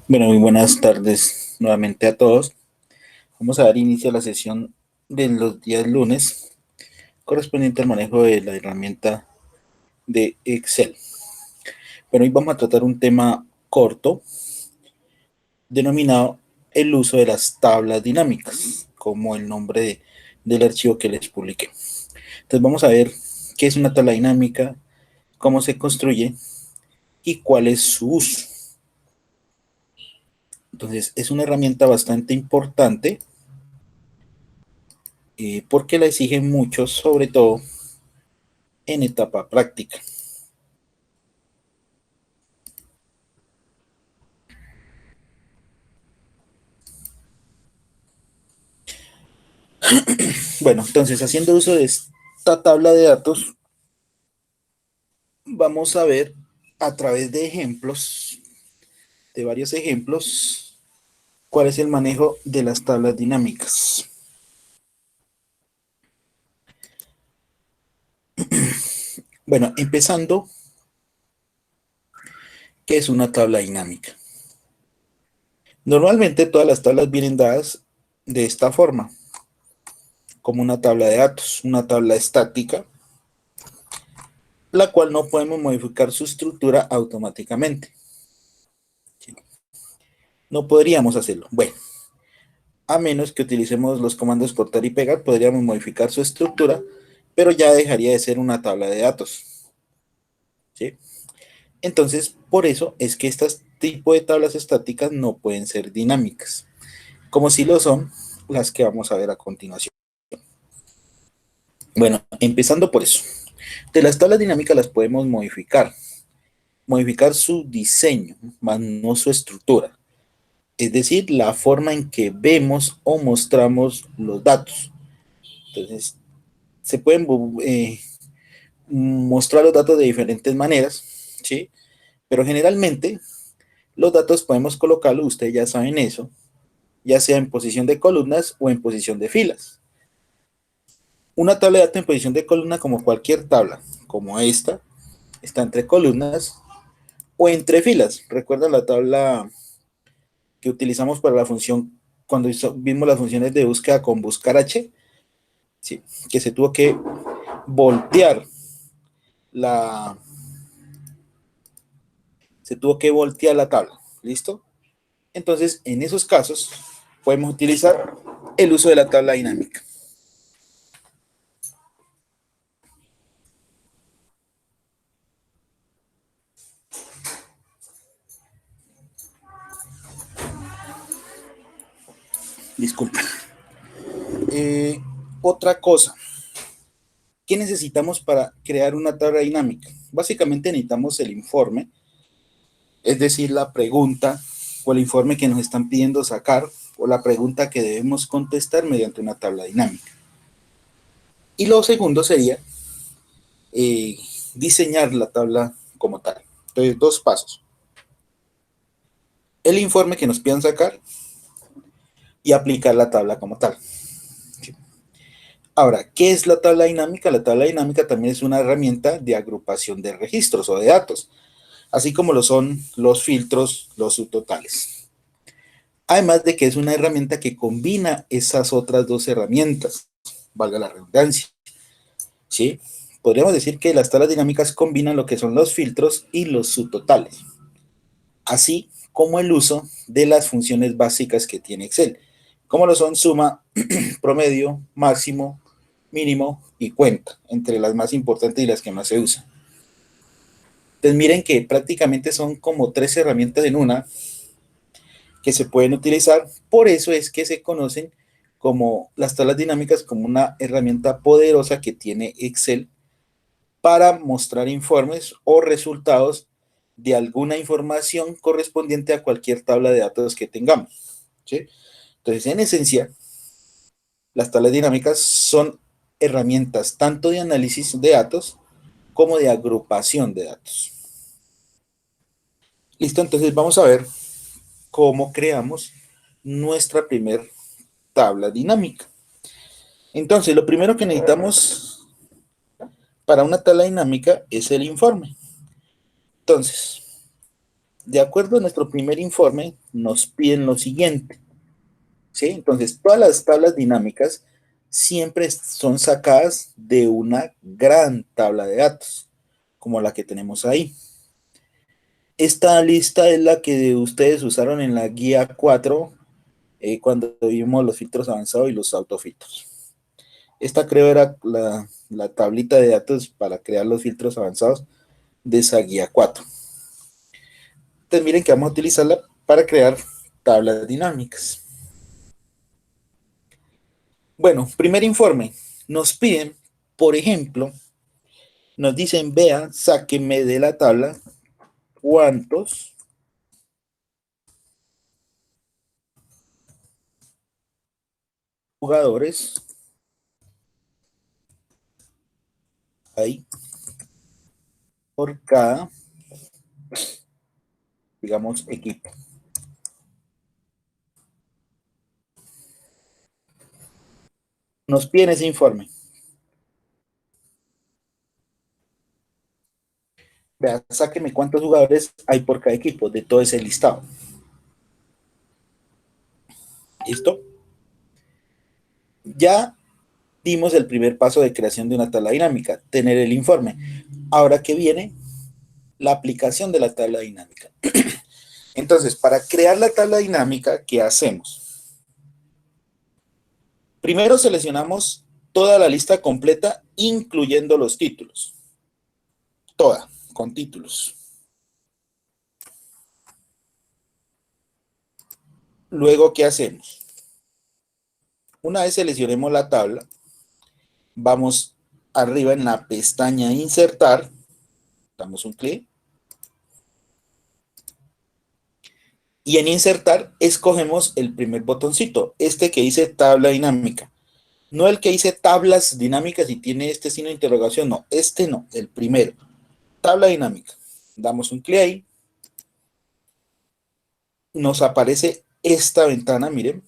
Bueno, muy buenas tardes nuevamente a todos. Vamos a dar inicio a la sesión de los días lunes correspondiente al manejo de la herramienta de Excel. Bueno, hoy vamos a tratar un tema corto denominado el uso de las tablas dinámicas, como el nombre del archivo que les publiqué. Entonces vamos a ver qué es una tabla dinámica, cómo se construye y cuál es su uso. Entonces es una herramienta bastante importante porque la exigen mucho, sobre todo en etapa práctica. Bueno, entonces haciendo uso de esta tabla de datos, vamos a ver a través de ejemplos, de varios ejemplos, cuál es el manejo de las tablas dinámicas. Bueno, empezando, ¿qué es una tabla dinámica? Normalmente todas las tablas vienen dadas de esta forma, como una tabla de datos, una tabla estática, la cual no podemos modificar su estructura automáticamente. No podríamos hacerlo. Bueno, a menos que utilicemos los comandos cortar y pegar, podríamos modificar su estructura, pero ya dejaría de ser una tabla de datos, ¿sí? Entonces, por eso es que este tipo de tablas estáticas no pueden ser dinámicas, como si lo son las que vamos a ver a continuación. Bueno, empezando por eso. De las tablas dinámicas las podemos modificar su diseño, más no su estructura, es decir, la forma en que vemos o mostramos los datos. Entonces, se pueden mostrar los datos de diferentes maneras, ¿sí? Pero generalmente los datos podemos colocarlos, ustedes ya saben eso, ya sea en posición de columnas o en posición de filas. Una tabla de datos en posición de columna, como cualquier tabla, como esta, está entre columnas o entre filas. ¿Recuerdan la tabla que utilizamos para la función, cuando vimos las funciones de búsqueda con buscar H? Sí, que se tuvo que voltear la, la tabla. ¿Listo? Entonces, en esos casos, podemos utilizar el uso de la tabla dinámica. Disculpen. Eh, Otra cosa, ¿qué necesitamos para crear una tabla dinámica? Básicamente necesitamos el informe, es decir, la pregunta o el informe que nos están pidiendo sacar o la pregunta que debemos contestar mediante una tabla dinámica. Y lo segundo sería eh, diseñar la tabla como tal. Entonces, dos pasos. El informe que nos pidan sacar y aplicar la tabla como tal. Ahora, ¿qué es la tabla dinámica? La tabla dinámica también es una herramienta de agrupación de registros o de datos, así como lo son los filtros, los subtotales. Además de que es una herramienta que combina esas otras dos herramientas, valga la redundancia, ¿sí? Podríamos decir que las tablas dinámicas combinan lo que son los filtros y los subtotales, así como el uso de las funciones básicas que tiene Excel, como lo son suma, promedio, máximo, mínimo y cuenta, entre las más importantes y las que más se usan. Entonces miren que prácticamente son como tres herramientas en una que se pueden utilizar, por eso es que se conocen como las tablas dinámicas como una herramienta poderosa que tiene Excel para mostrar informes o resultados de alguna información correspondiente a cualquier tabla de datos que tengamos, ¿sí? Entonces, en esencia, las tablas dinámicas son herramientas tanto de análisis de datos como de agrupación de datos. Listo, entonces vamos a ver cómo creamos nuestra primer tabla dinámica. Entonces, lo primero que necesitamos para una tabla dinámica es el informe. Entonces, de acuerdo a nuestro primer informe, nos piden lo siguiente, ¿sí? Entonces, todas las tablas dinámicas siempre son sacadas de una gran tabla de datos, como la que tenemos ahí. Esta lista es la que ustedes usaron en la guía 4 cuando vimos los filtros avanzados y los autofiltros. Esta creo era la tablita de datos para crear los filtros avanzados de esa guía 4. Entonces miren que vamos a utilizarla para crear tablas dinámicas. Bueno, primer informe. Nos piden, por ejemplo, nos dicen, vea, sáquenme de la tabla cuántos jugadores hay por cada, digamos, equipo. Nos piden ese informe. Vea, sáquenme cuántos jugadores hay por cada equipo de todo ese listado. ¿Listo? Ya dimos el primer paso de creación de una tabla dinámica, tener el informe. Ahora que viene la aplicación de la tabla dinámica. Entonces, para crear la tabla dinámica, ¿qué hacemos? Primero seleccionamos toda la lista completa, incluyendo los títulos. Toda, con títulos. Luego, ¿qué hacemos? Una vez seleccionemos la tabla, vamos arriba en la pestaña Insertar, damos un clic, y en Insertar escogemos el primer botoncito, este que dice Tabla Dinámica. No el que dice Tablas Dinámicas y tiene este signo de interrogación, no, este no, el primero. Tabla Dinámica. Damos un clic ahí. Nos aparece esta ventana, miren,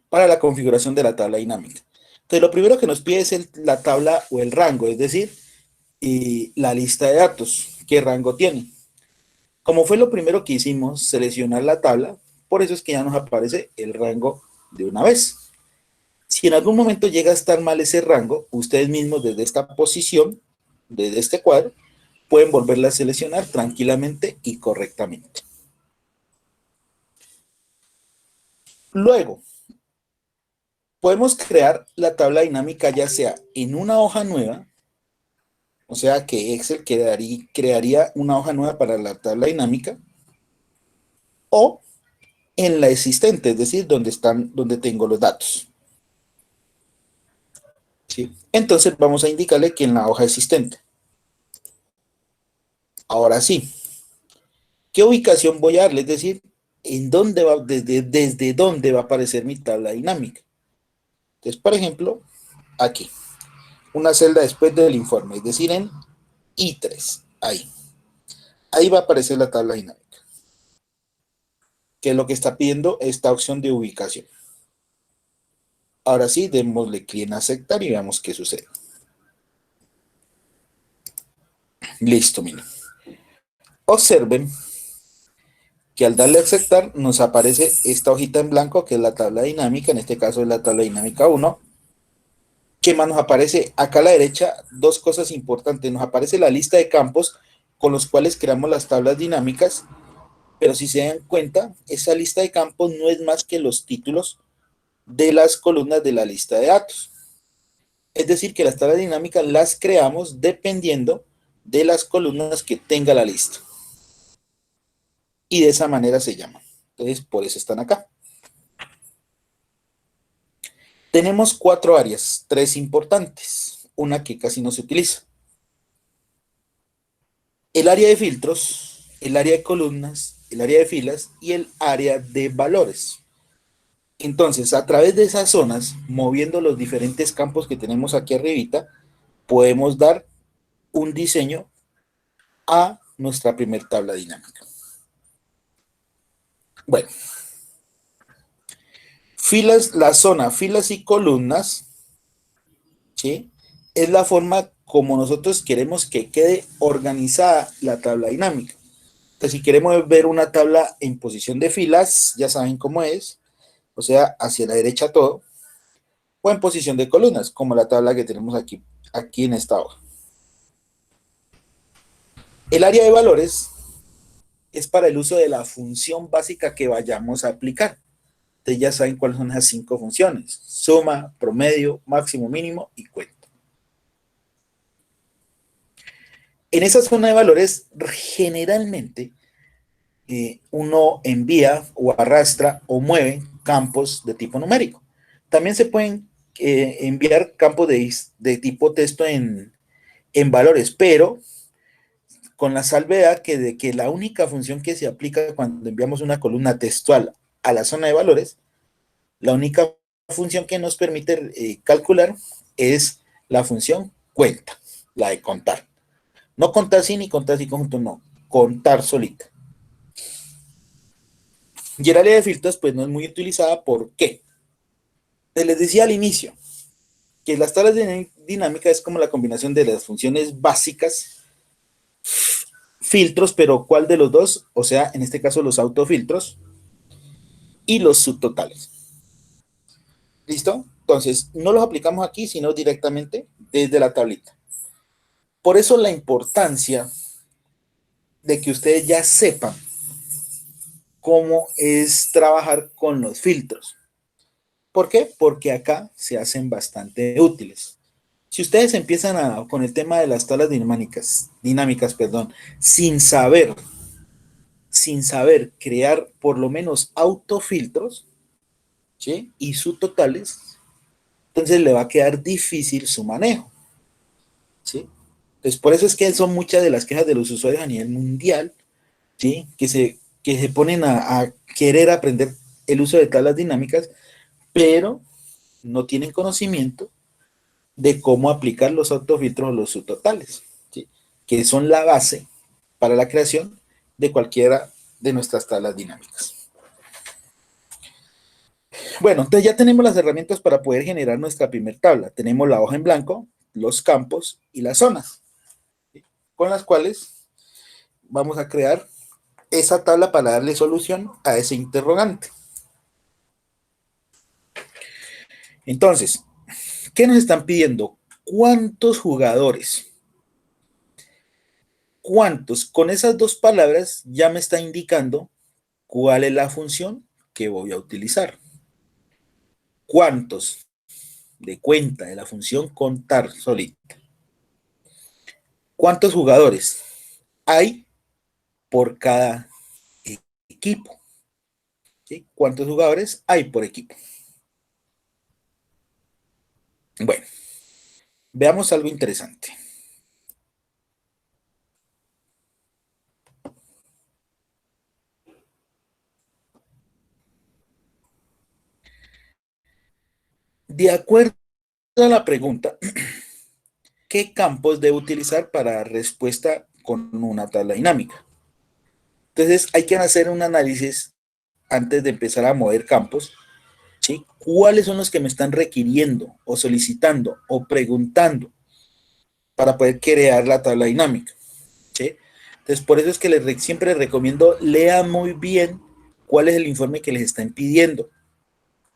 para la configuración de la tabla dinámica. Entonces, lo primero que nos pide es la tabla o el rango, es decir, la lista de datos, qué rango tiene. Como fue lo primero que hicimos, seleccionar la tabla, por eso es que ya nos aparece el rango de una vez. Si en algún momento llega a estar mal ese rango, ustedes mismos desde esta posición, desde este cuadro, pueden volverla a seleccionar tranquilamente y correctamente. Luego, podemos crear la tabla dinámica ya sea en una hoja nueva, o sea que Excel crearía una hoja nueva para la tabla dinámica, o en la existente, es decir, donde tengo los datos. ¿Sí? Entonces vamos a indicarle que en la hoja existente. Ahora sí, ¿qué ubicación voy a darle? Es decir, ¿en dónde va, desde dónde va a aparecer mi tabla dinámica? Entonces, por ejemplo, aquí, una celda después del informe, es decir, en I3, ahí. Ahí va a aparecer la tabla dinámica, que es lo que está pidiendo esta opción de ubicación. Ahora sí, démosle clic en aceptar y veamos qué sucede. Listo, miren. Observen que al darle a aceptar nos aparece esta hojita en blanco que es la tabla dinámica, en este caso es la tabla dinámica 1. ¿Qué más nos aparece? Acá a la derecha, dos cosas importantes. Nos aparece la lista de campos con los cuales creamos las tablas dinámicas, pero si se dan cuenta, esa lista de campos no es más que los títulos de las columnas de la lista de datos. Es decir, que las tablas dinámicas las creamos dependiendo de las columnas que tenga la lista. Y de esa manera se llaman. Entonces, por eso están acá. Tenemos 4 áreas, 3 importantes, una que casi no se utiliza. El área de filtros, el área de columnas, el área de filas y el área de valores. Entonces, a través de esas zonas, moviendo los diferentes campos que tenemos aquí arribita, podemos dar un diseño a nuestra primer tabla dinámica. Bueno, filas, la zona filas y columnas, ¿sí? Es la forma como nosotros queremos que quede organizada la tabla dinámica. Entonces, si queremos ver una tabla en posición de filas, ya saben cómo es, o sea, hacia la derecha todo, o en posición de columnas, como la tabla que tenemos aquí en esta hoja. El área de valores es para el uso de la función básica que vayamos a aplicar. Ustedes ya saben cuáles son las 5 funciones: suma, promedio, máximo, mínimo y cuenta. En esa zona de valores, generalmente, uno envía o arrastra o mueve campos de tipo numérico. También se pueden enviar campos de tipo texto en valores, pero con la salvedad de que la única función que se aplica cuando enviamos una columna textual a la zona de valores, la única función que nos permite calcular es la función cuenta, la de contar. No contar sin ni contar sin conjunto, no, contar solita. Y el área de filtros pues no es muy utilizada. ¿Por qué? Les decía al inicio que las tablas de dinámica es como la combinación de las funciones básicas, filtros, pero ¿cuál de los dos? O sea, en este caso los autofiltros y los subtotales. ¿Listo? Entonces, no los aplicamos aquí, sino directamente desde la tablita. Por eso la importancia de que ustedes ya sepan cómo es trabajar con los filtros. ¿Por qué? Porque acá se hacen bastante útiles. Si ustedes empiezan con el tema de las tablas dinámicas, perdón, sin saber crear por lo menos autofiltros, ¿sí? Y subtotales, entonces le va a quedar difícil su manejo, ¿sí? Entonces, por eso es que son muchas de las quejas de los usuarios a nivel mundial, ¿sí? Que se ponen a querer aprender el uso de tablas dinámicas, pero no tienen conocimiento de cómo aplicar los autofiltros o los subtotales, ¿sí? Que son la base para la creación de cualquiera de nuestras tablas dinámicas. Bueno, entonces ya tenemos las herramientas para poder generar nuestra primer tabla. Tenemos la hoja en blanco, los campos y las zonas, ¿sí? Con las cuales vamos a crear esa tabla para darle solución a ese interrogante. Entonces, ¿qué nos están pidiendo? ¿Cuántos jugadores? ¿Cuántos? Con esas dos palabras ya me está indicando cuál es la función que voy a utilizar. ¿Cuántos? De cuenta de la función contar solita. ¿Cuántos jugadores hay por cada equipo? ¿Sí? ¿Cuántos jugadores hay por equipo? Bueno, veamos algo interesante. De acuerdo a la pregunta, ¿qué campos debo utilizar para dar respuesta con una tabla dinámica? Entonces hay que hacer un análisis antes de empezar a mover campos, ¿sí? ¿Cuáles son los que me están requiriendo o solicitando o preguntando para poder crear la tabla dinámica? ¿Sí? Entonces, por eso es que siempre les recomiendo, lean muy bien cuál es el informe que les están pidiendo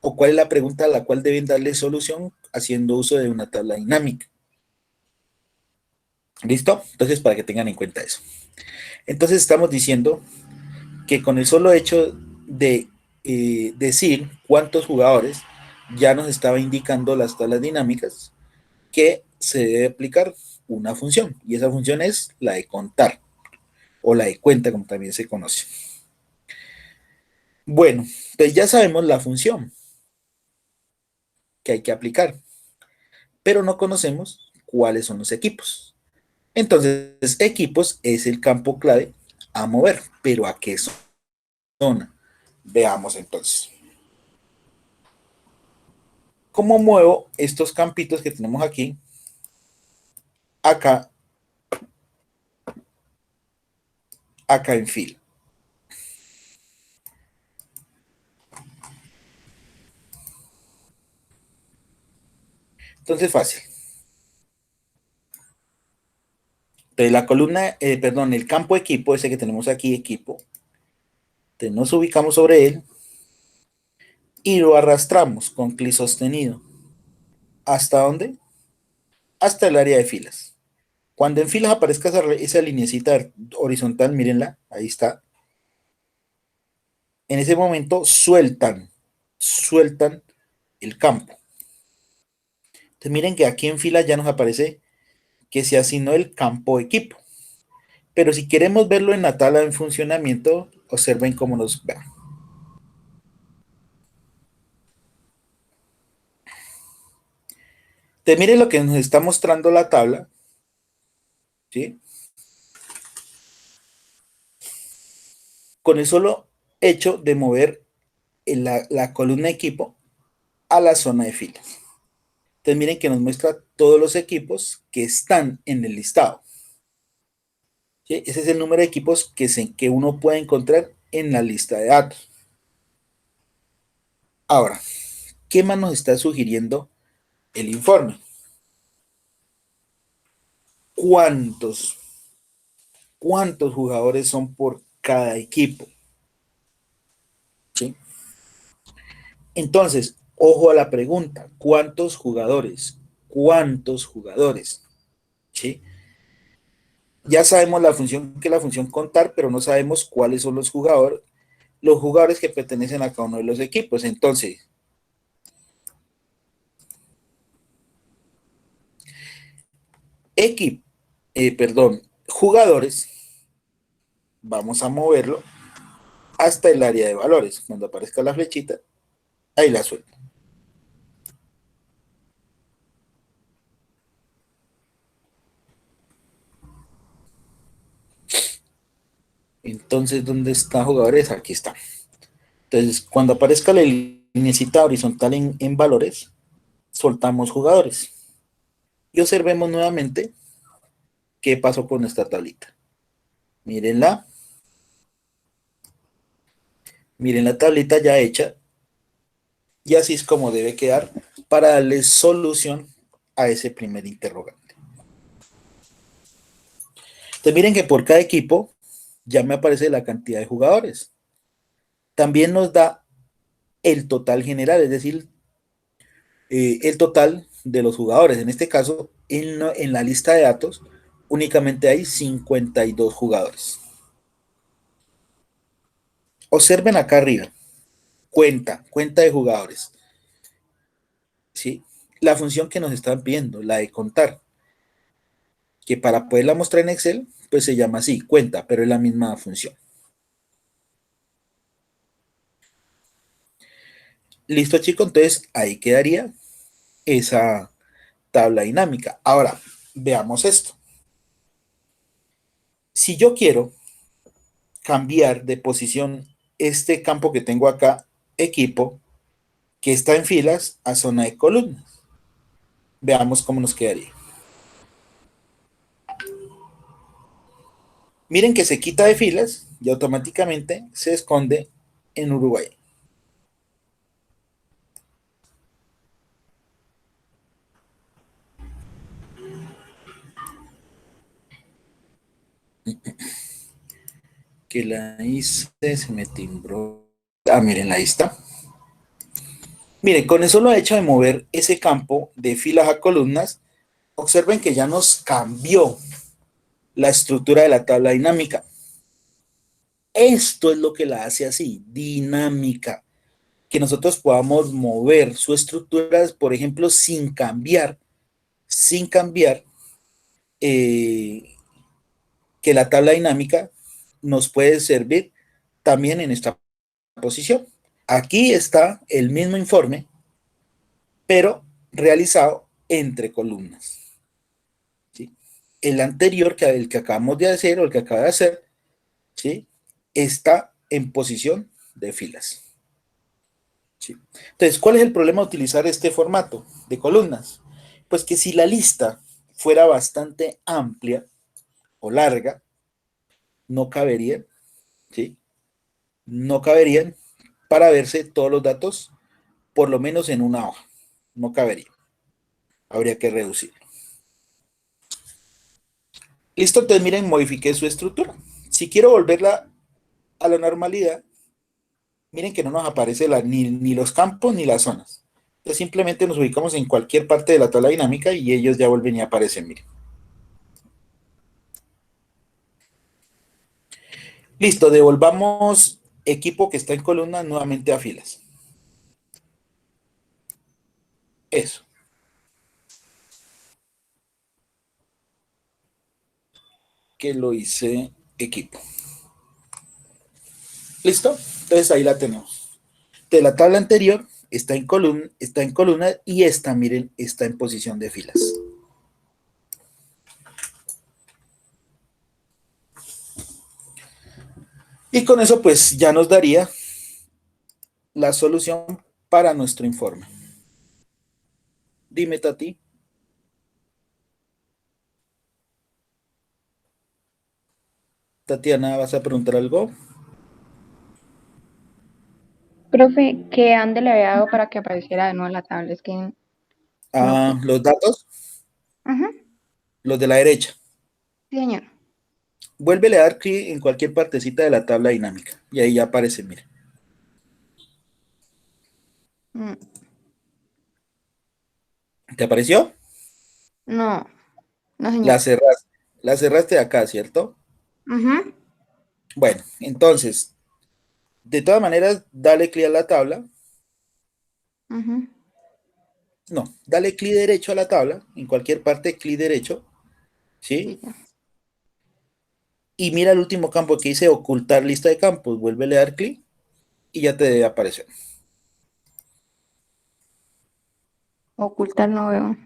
o cuál es la pregunta a la cual deben darle solución haciendo uso de una tabla dinámica. ¿Listo? Entonces, para que tengan en cuenta eso. Entonces, estamos diciendo que con el solo hecho de decir cuántos jugadores, ya nos estaba indicando las tablas dinámicas que se debe aplicar una función, y esa función es la de contar o la de cuenta, como también se conoce. Bueno, pues ya sabemos la función que hay que aplicar, pero no conocemos cuáles son los equipos. Entonces, equipos es el campo clave a mover, pero ¿a qué zona? Veamos entonces. ¿Cómo muevo estos campitos que tenemos aquí? Acá, acá en fila. Entonces, fácil. Entonces la columna, perdón, el campo equipo, ese que tenemos aquí, equipo, entonces nos ubicamos sobre él y lo arrastramos con clic sostenido. ¿Hasta dónde? Hasta el área de filas. Cuando en filas aparezca esa lineecita horizontal, mírenla, ahí está. En ese momento sueltan el campo. Entonces miren que aquí en fila ya nos aparece que se asignó el campo equipo. Pero si queremos verlo en la tabla en funcionamiento, observen cómo nos va. Entonces miren lo que nos está mostrando la tabla, ¿sí? Con el solo hecho de mover la columna equipo a la zona de filas. Entonces miren que nos muestra todos los equipos que están en el listado. ¿Sí? Ese es el número de equipos que uno puede encontrar en la lista de datos. Ahora, ¿qué más nos está sugiriendo el informe? ¿Cuántos jugadores son por cada equipo? ¿Sí? Entonces, ojo a la pregunta, ¿cuántos jugadores? ¿Cuántos jugadores? ¿Sí? Ya sabemos la función, que es la función contar, pero no sabemos cuáles son los jugadores que pertenecen a cada uno de los equipos. Entonces, equipo, perdón, jugadores, vamos a moverlo hasta el área de valores. Cuando aparezca la flechita, ahí la suelto. Entonces, ¿dónde está jugadores? Aquí está. Entonces, cuando aparezca la linecita horizontal en valores, soltamos jugadores. Y observemos nuevamente qué pasó con esta tablita. Mírenla. Miren la tablita ya hecha. Y así es como debe quedar para darle solución a ese primer interrogante. Entonces miren que por cada equipo ya me aparece la cantidad de jugadores. También nos da el total general, es decir, el total de los jugadores. En este caso, en la lista de datos, únicamente hay 52 jugadores. Observen acá arriba, cuenta de jugadores. ¿Sí? La función que nos están pidiendo, la de contar, que para poderla mostrar en Excel, pues se llama así, cuenta, pero es la misma función. Listo, chicos, entonces ahí quedaría esa tabla dinámica. Ahora, veamos esto. Si yo quiero cambiar de posición este campo que tengo acá, equipo, que está en filas, a zona de columnas. Veamos cómo nos quedaría. Miren que se quita de filas y automáticamente se esconde en Uruguay. Que la hice, se me timbró. Ah, miren, ahí está. Miren, con eso lo he hecho de mover ese campo de filas a columnas. Observen que ya nos cambió la estructura de la tabla dinámica. Esto es lo que la hace así, dinámica. Que nosotros podamos mover su estructura, por ejemplo, sin cambiar, eh, que la tabla dinámica nos puede servir también en esta posición. Aquí está el mismo informe, pero realizado entre columnas. ¿Sí? El anterior, el que acabamos de hacer o el que acaba de hacer, ¿sí? Está en posición de filas. ¿Sí? Entonces, ¿cuál es el problema de utilizar este formato de columnas? Pues que si la lista fuera bastante amplia o larga, no caberían, ¿sí? No caberían para verse todos los datos, por lo menos en una hoja. No cabería. Habría que reducir. Listo, entonces miren, modifiqué su estructura. Si quiero volverla a la normalidad, miren que no nos aparece ni los campos ni las zonas. Entonces simplemente nos ubicamos en cualquier parte de la tabla dinámica y ellos ya vuelven y aparecen, miren. Listo, devolvamos equipo que está en columna nuevamente a filas. Eso, que lo hice equipo. ¿Listo? Entonces ahí la tenemos. De la tabla anterior está en columna y esta, miren, está en posición de filas. Y con eso pues ya nos daría la solución para nuestro informe. Dime, Tati. Tatiana, ¿vas a preguntar algo? Profe, ¿qué ande le había dado para que apareciera de nuevo en la tabla? Es que no Ah, pude. los datos, Ajá, los de la derecha. sí, señor. Vuélvele a dar clic en cualquier partecita de la tabla dinámica y ahí ya aparece, mire. Mm, ¿Te apareció? no, no, señor. La cerraste. La cerraste de acá, ¿cierto? Ajá, Bueno, entonces, de todas maneras, dale clic a la tabla. ajá, No, dale clic derecho a la tabla, en cualquier parte, clic derecho, ¿sí? sí, ya. Y mira el último campo que dice ocultar lista de campos. Vuélvele a dar clic y ya te debe aparecer. Ocultar no veo.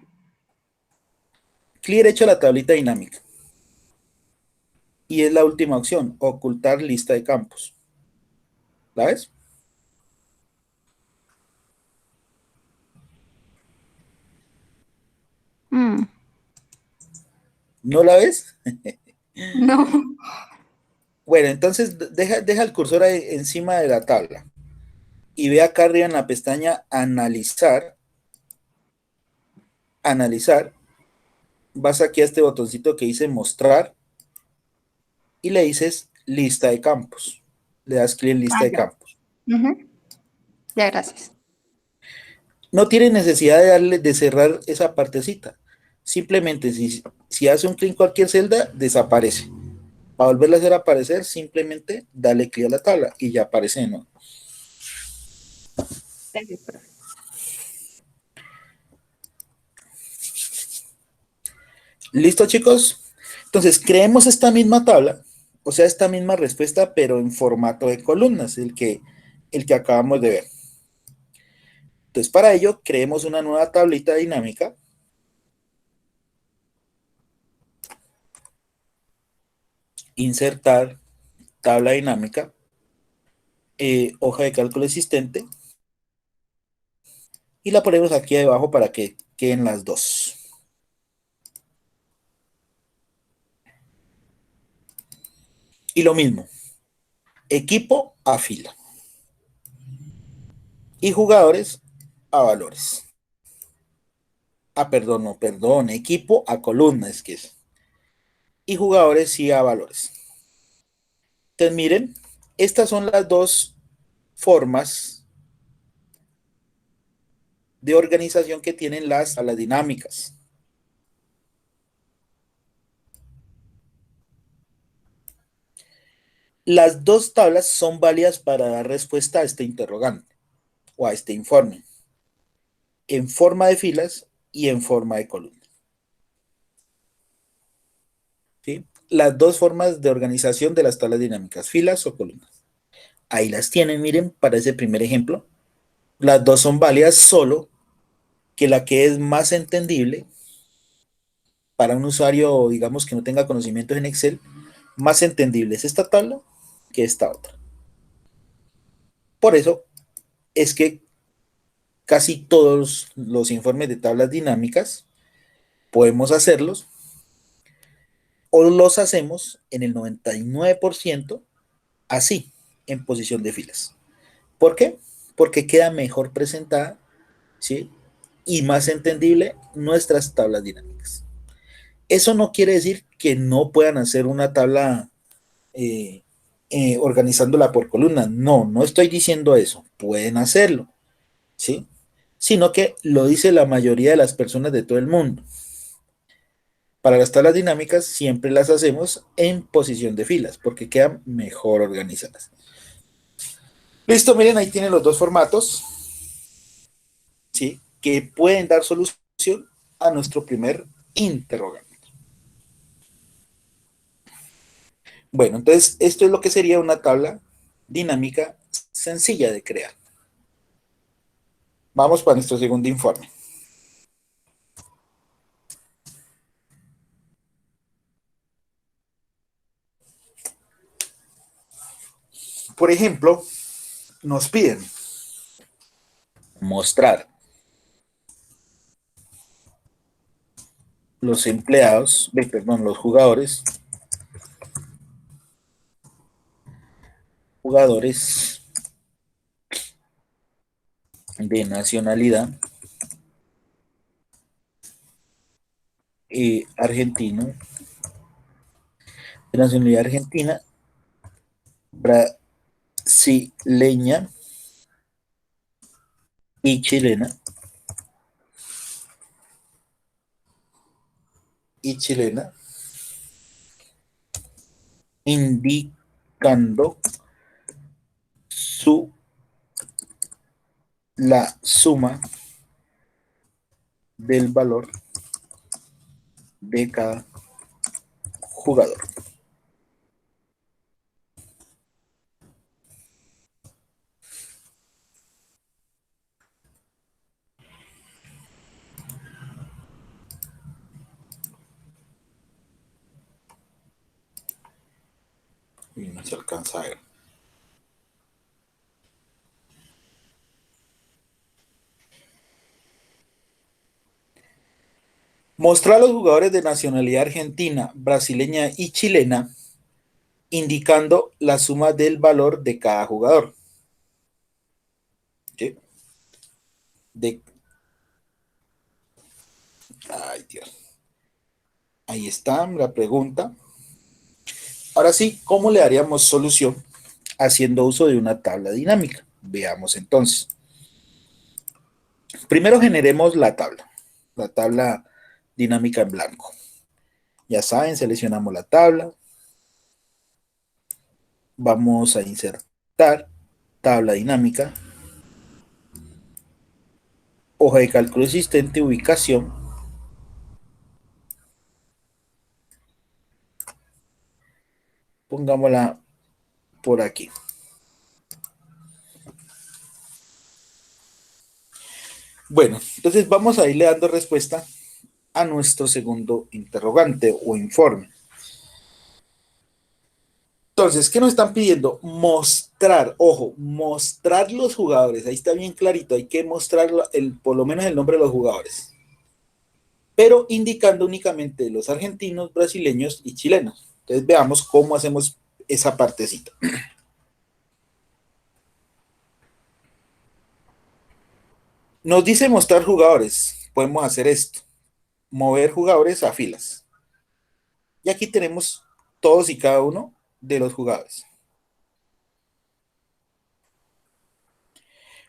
Clic derecho a la tablita dinámica. Y es la última opción, ocultar lista de campos. ¿La ves? Mm, ¿No la ves? no. Bueno, entonces deja el cursor ahí encima de la tabla y ve acá arriba en la pestaña analizar, analizar, vas aquí a este botoncito que dice mostrar y le dices lista de campos. Le das clic en Ah, lista de ya. campos. Ujú, ya, gracias. No tiene necesidad de darle de cerrar esa partecita. Simplemente si hace un clic en cualquier celda, desaparece. Para volverla a hacer aparecer, simplemente dale clic a la tabla y ya aparece, ¿no? Gracias, profe. ¿Listo, chicos? Entonces, creemos esta misma tabla, o sea, esta misma respuesta, pero en formato de columnas, el que acabamos de ver. Entonces, para ello, creemos una nueva tablita dinámica. Insertar, tabla dinámica, hoja de cálculo existente, y la ponemos aquí debajo para que queden las dos. Y lo mismo, equipo a fila y jugadores a valores. Ah, perdón, no, perdón, equipo a columna es que es. Y jugadores sí a valores. Entonces, miren, estas son las dos formas de organización que tienen las dinámicas. Las dos tablas son válidas para dar respuesta a este interrogante o a este informe, en forma de filas y en forma de columnas. ¿Sí? Las dos formas de organización de las tablas dinámicas, filas o columnas. Ahí las tienen, miren, para ese primer ejemplo. Las dos son válidas, solo que la que es más entendible para un usuario, digamos, que no tenga conocimientos en Excel, más entendible es esta tabla que esta otra. Por eso es que casi todos los informes de tablas dinámicas podemos hacerlos o los hacemos en el 99% así, en posición de filas. ¿Por qué? Porque queda mejor presentada, ¿sí? Y más entendible nuestras tablas dinámicas. Eso no quiere decir que no puedan hacer una tabla eh, organizándola por columnas. No, no estoy diciendo eso. Pueden hacerlo, ¿sí? Sino que lo dice la mayoría de las personas de todo el mundo. Para las tablas dinámicas siempre las hacemos en posición de filas porque quedan mejor organizadas. Listo, miren, ahí tienen los dos formatos, ¿sí? Que pueden dar solución a nuestro primer interrogante. Bueno, entonces esto es lo que sería una tabla dinámica sencilla de crear. Vamos para nuestro segundo informe. Por ejemplo, nos piden mostrar los empleados, perdón, los jugadores de nacionalidad argentino, de nacionalidad argentina, brasileña y chilena, indicando la suma del valor de cada jugador. Y no se alcanza a ver. Mostrar a los jugadores de nacionalidad argentina, brasileña y chilena, indicando la suma del valor de cada jugador. ¿Sí? Ay, Dios. Ahí está la pregunta. Ahora sí, ¿cómo le daríamos solución haciendo uso de una tabla dinámica? Veamos entonces. Primero generemos la tabla dinámica en blanco. Ya saben, seleccionamos la tabla. Vamos a insertar tabla dinámica, hoja de cálculo existente, ubicación. Pongámosla por aquí. Bueno, entonces vamos a irle dando respuesta a nuestro segundo interrogante o informe. Entonces, ¿qué nos están pidiendo? Mostrar, ojo, mostrar los jugadores. Ahí está bien clarito, hay que mostrar por lo menos el nombre de los jugadores. Pero indicando únicamente los argentinos, brasileños y chilenos. Entonces veamos cómo hacemos esa partecita. Nos dice mostrar jugadores. Podemos hacer esto. Mover jugadores a filas. Y aquí tenemos todos y cada uno de los jugadores.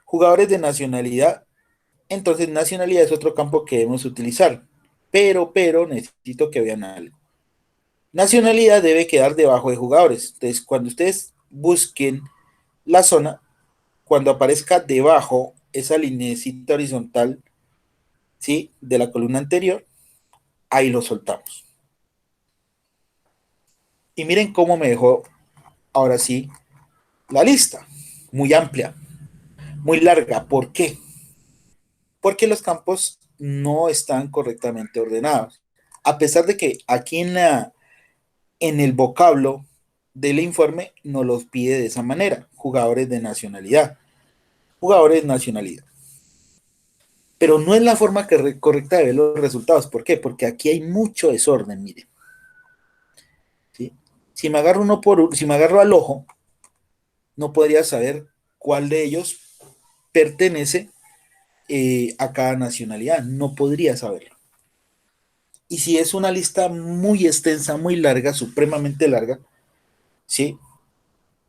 Jugadores de nacionalidad. Entonces, nacionalidad es otro campo que debemos utilizar. Pero, necesito que vean algo. Nacionalidad debe quedar debajo de jugadores. Entonces, cuando ustedes busquen la zona, cuando aparezca debajo esa lineecita horizontal, ¿sí? De la columna anterior, ahí lo soltamos. Y miren cómo me dejó ahora sí la lista. Muy amplia, muy larga. ¿Por qué? Porque los campos no están correctamente ordenados. A pesar de que aquí en el vocablo del informe nos los pide de esa manera. Jugadores de nacionalidad. Jugadores de nacionalidad. Pero no es la forma correcta de ver los resultados. ¿Por qué? Porque aquí hay mucho desorden, miren. ¿Sí? Si me agarro si me agarro al ojo, no podría saber cuál de ellos pertenece a cada nacionalidad. No podría saberlo. Y si es una lista muy extensa, muy larga, supremamente larga, ¿sí?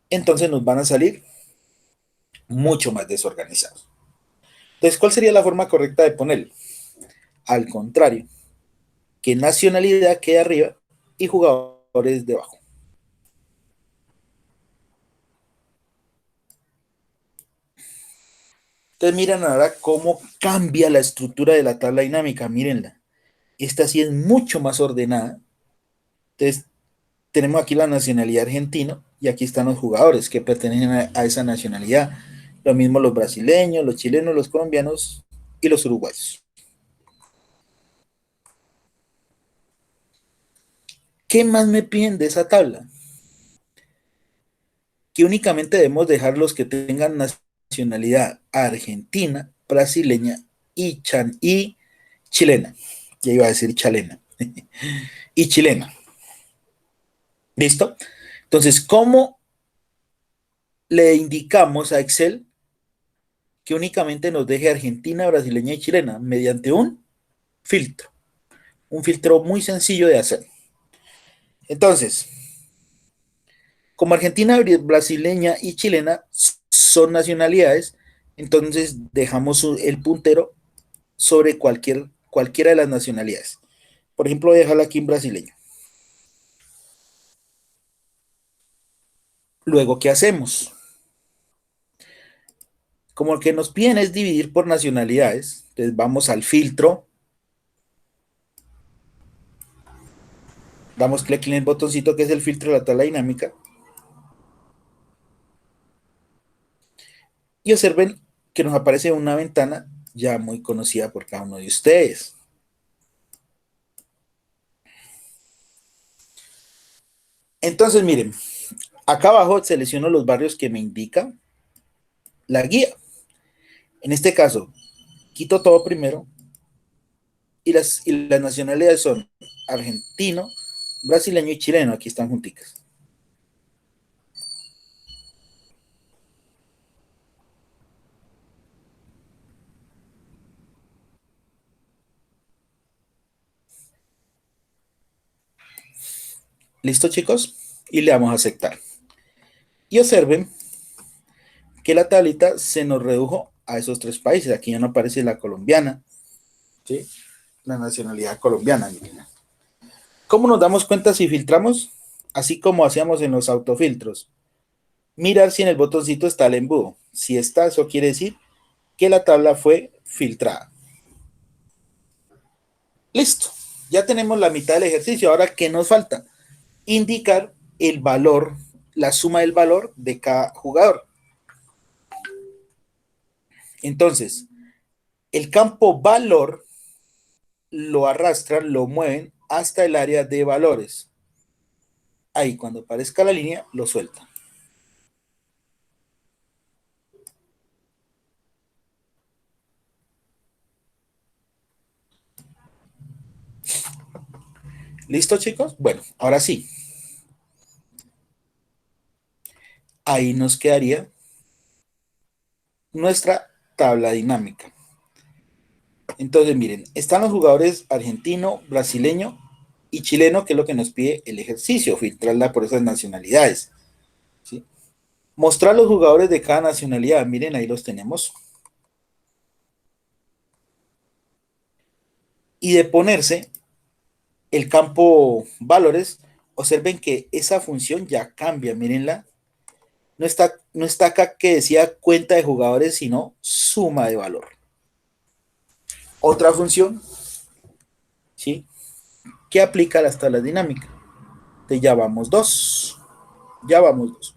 Entonces nos van a salir mucho más desorganizados. Entonces, ¿cuál sería la forma correcta de ponerlo? Al contrario, que nacionalidad quede arriba y jugadores debajo. Entonces, miren ahora cómo cambia la estructura de la tabla dinámica. Mírenla. Esta sí es mucho más ordenada. Entonces, tenemos aquí la nacionalidad argentina y aquí están los jugadores que pertenecen a esa nacionalidad. Lo mismo los brasileños, los chilenos, los colombianos y los uruguayos. ¿Qué más me piden de esa tabla? Que únicamente debemos dejar los que tengan nacionalidad argentina, brasileña y chilena. Ya iba a decir chalena. Y chilena. ¿Listo? Entonces, ¿cómo le indicamos a Excel que únicamente nos deje argentina, brasileña y chilena? Mediante un filtro. Un filtro muy sencillo de hacer. Entonces, como argentina, brasileña y chilena son nacionalidades, entonces dejamos el puntero sobre cualquiera de las nacionalidades. Por ejemplo, voy a dejarlo aquí en brasileño. Luego, ¿qué hacemos? Como lo que nos piden es dividir por nacionalidades, entonces vamos al filtro, damos clic en el botoncito que es el filtro de la tabla dinámica y observen que nos aparece una ventana ya muy conocida por cada uno de ustedes. Entonces, miren, acá abajo selecciono los barrios que me indica la guía. En este caso, quito todo primero y las nacionalidades son argentino, brasileño y chileno. Aquí están junticas. ¿Listo, chicos? Y le damos a aceptar. Y observen que la tablita se nos redujo a esos tres países. Aquí ya no aparece la colombiana, ¿sí? La nacionalidad colombiana. Miren. ¿Cómo nos damos cuenta si filtramos? Así como hacíamos en los autofiltros. Mirar si en el botoncito está el embudo. Si está, eso quiere decir que la tabla fue filtrada. Listo. Ya tenemos la mitad del ejercicio. Ahora, ¿qué nos falta? Indicar el valor, la suma del valor de cada jugador. Entonces, el campo valor lo arrastran, lo mueven hasta el área de valores. Ahí, cuando aparezca la línea, lo suelta. ¿Listo, chicos? Bueno, ahora sí. Ahí nos quedaría nuestra tabla dinámica. Entonces, miren, están los jugadores argentino, brasileño y chileno, que es lo que nos pide el ejercicio, filtrarla por esas nacionalidades. ¿Sí? Mostrar los jugadores de cada nacionalidad. Miren, ahí los tenemos. Y de ponerse el campo valores, observen que esa función ya cambia. Mírenla. No está acá que decía cuenta de jugadores, sino suma de valor. Otra función, ¿sí? Que aplica a las tablas dinámicas. Entonces ya vamos dos. Ya vamos dos.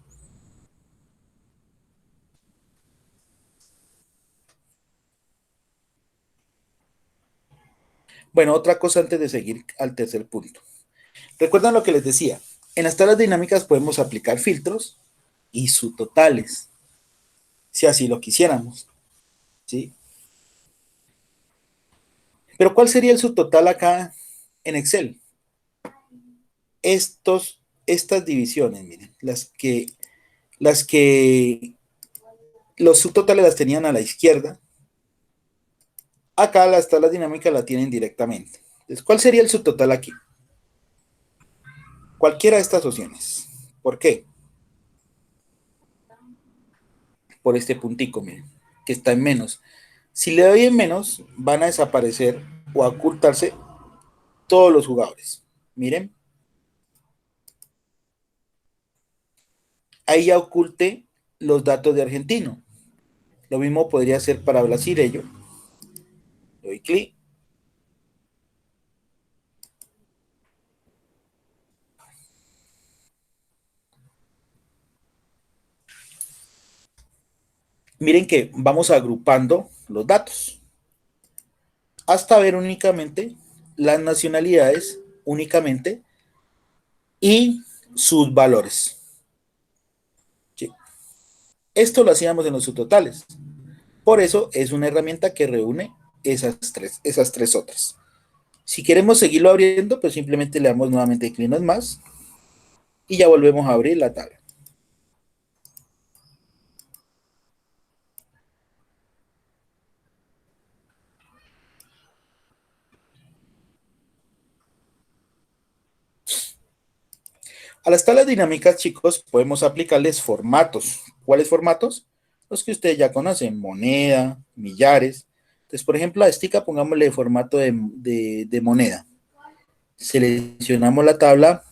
Bueno, otra cosa antes de seguir al tercer punto. Recuerdan lo que les decía. En las tablas dinámicas podemos aplicar filtros y subtotales, si así lo quisiéramos. ¿Sí? Pero ¿cuál sería el subtotal acá en Excel? Estas divisiones, miren, las que los subtotales las tenían a la izquierda, acá las tablas dinámicas la tienen directamente. Entonces, ¿cuál sería el subtotal aquí? Cualquiera de estas opciones. ¿Por qué? Por este puntico, miren, que está en menos. Si le doy en menos, van a desaparecer o a ocultarse todos los jugadores. Miren, ahí ya oculté los datos de argentino. Lo mismo podría ser para brasileño. Le doy clic. Miren que vamos agrupando los datos hasta ver únicamente las nacionalidades únicamente y sus valores. ¿Sí? Esto lo hacíamos en los subtotales. Por eso es una herramienta que reúne esas tres otras. Si queremos seguirlo abriendo, pues simplemente le damos nuevamente clic en más y ya volvemos a abrir la tabla. A las tablas dinámicas, chicos, podemos aplicarles formatos. ¿Cuáles formatos? Los que ustedes ya conocen, moneda, millares. Entonces, por ejemplo, a Estica pongámosle formato de moneda. Seleccionamos la tabla,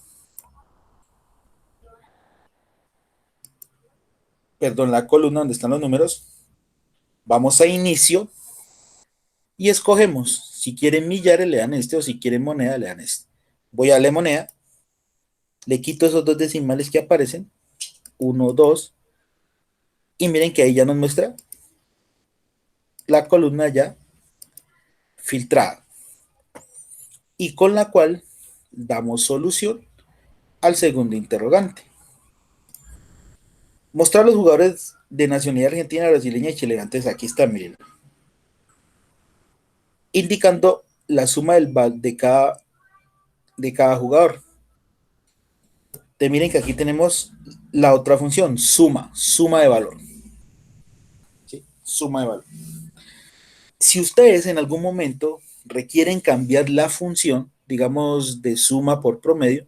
perdón, la columna donde están los números. Vamos a inicio y escogemos. Si quieren millares, le dan este, o si quieren moneda, le dan este. Voy a darle moneda, le quito esos dos decimales que aparecen, 1, 2, y miren que ahí ya nos muestra la columna ya filtrada, y con la cual damos solución al segundo interrogante. Mostrar los jugadores de nacionalidad argentina, brasileña y chilena. Entonces aquí está, miren, indicando la suma de cada jugador. Te miren que aquí tenemos la otra función, suma de valor. ¿Sí? Suma de valor. Si ustedes en algún momento requieren cambiar la función, digamos, de suma por promedio,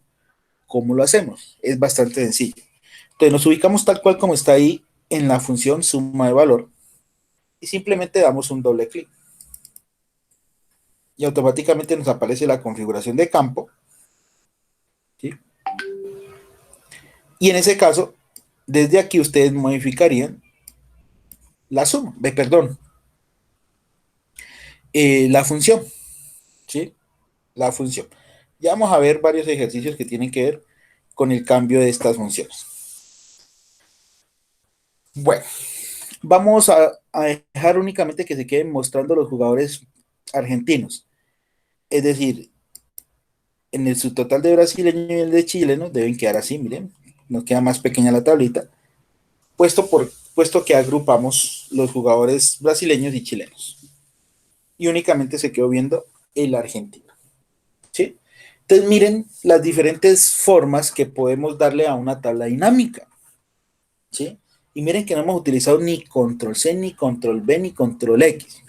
¿cómo lo hacemos? Es bastante sencillo. Entonces nos ubicamos tal cual como está ahí en la función suma de valor y simplemente damos un doble clic. Y automáticamente nos aparece la configuración de campo. ¿Sí? Y en ese caso, desde aquí ustedes modificarían la suma, perdón, la función. ¿Sí? La función. Ya vamos a ver varios ejercicios que tienen que ver con el cambio de estas funciones. Bueno, vamos a dejar únicamente que se queden mostrando los jugadores argentinos. Es decir, en el subtotal de brasileño y el de chileno deben quedar así, miren, nos queda más pequeña la tablita, puesto que agrupamos los jugadores brasileños y chilenos. Y únicamente se quedó viendo el argentino. ¿Sí? Entonces miren las diferentes formas que podemos darle a una tabla dinámica. ¿Sí? Y miren que no hemos utilizado ni control C, ni control V, ni control X.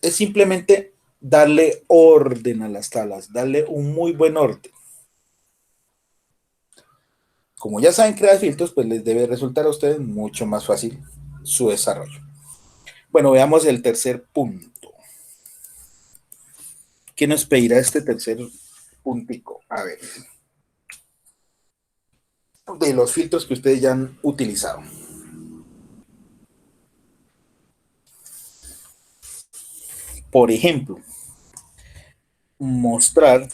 Es simplemente darle orden a las tablas, darle un muy buen orden. Como ya saben crear filtros, pues les debe resultar a ustedes mucho más fácil su desarrollo. Bueno, veamos el tercer punto. ¿Qué nos pedirá este tercer puntico? A ver, de los filtros que ustedes ya han utilizado. Por ejemplo, mostrar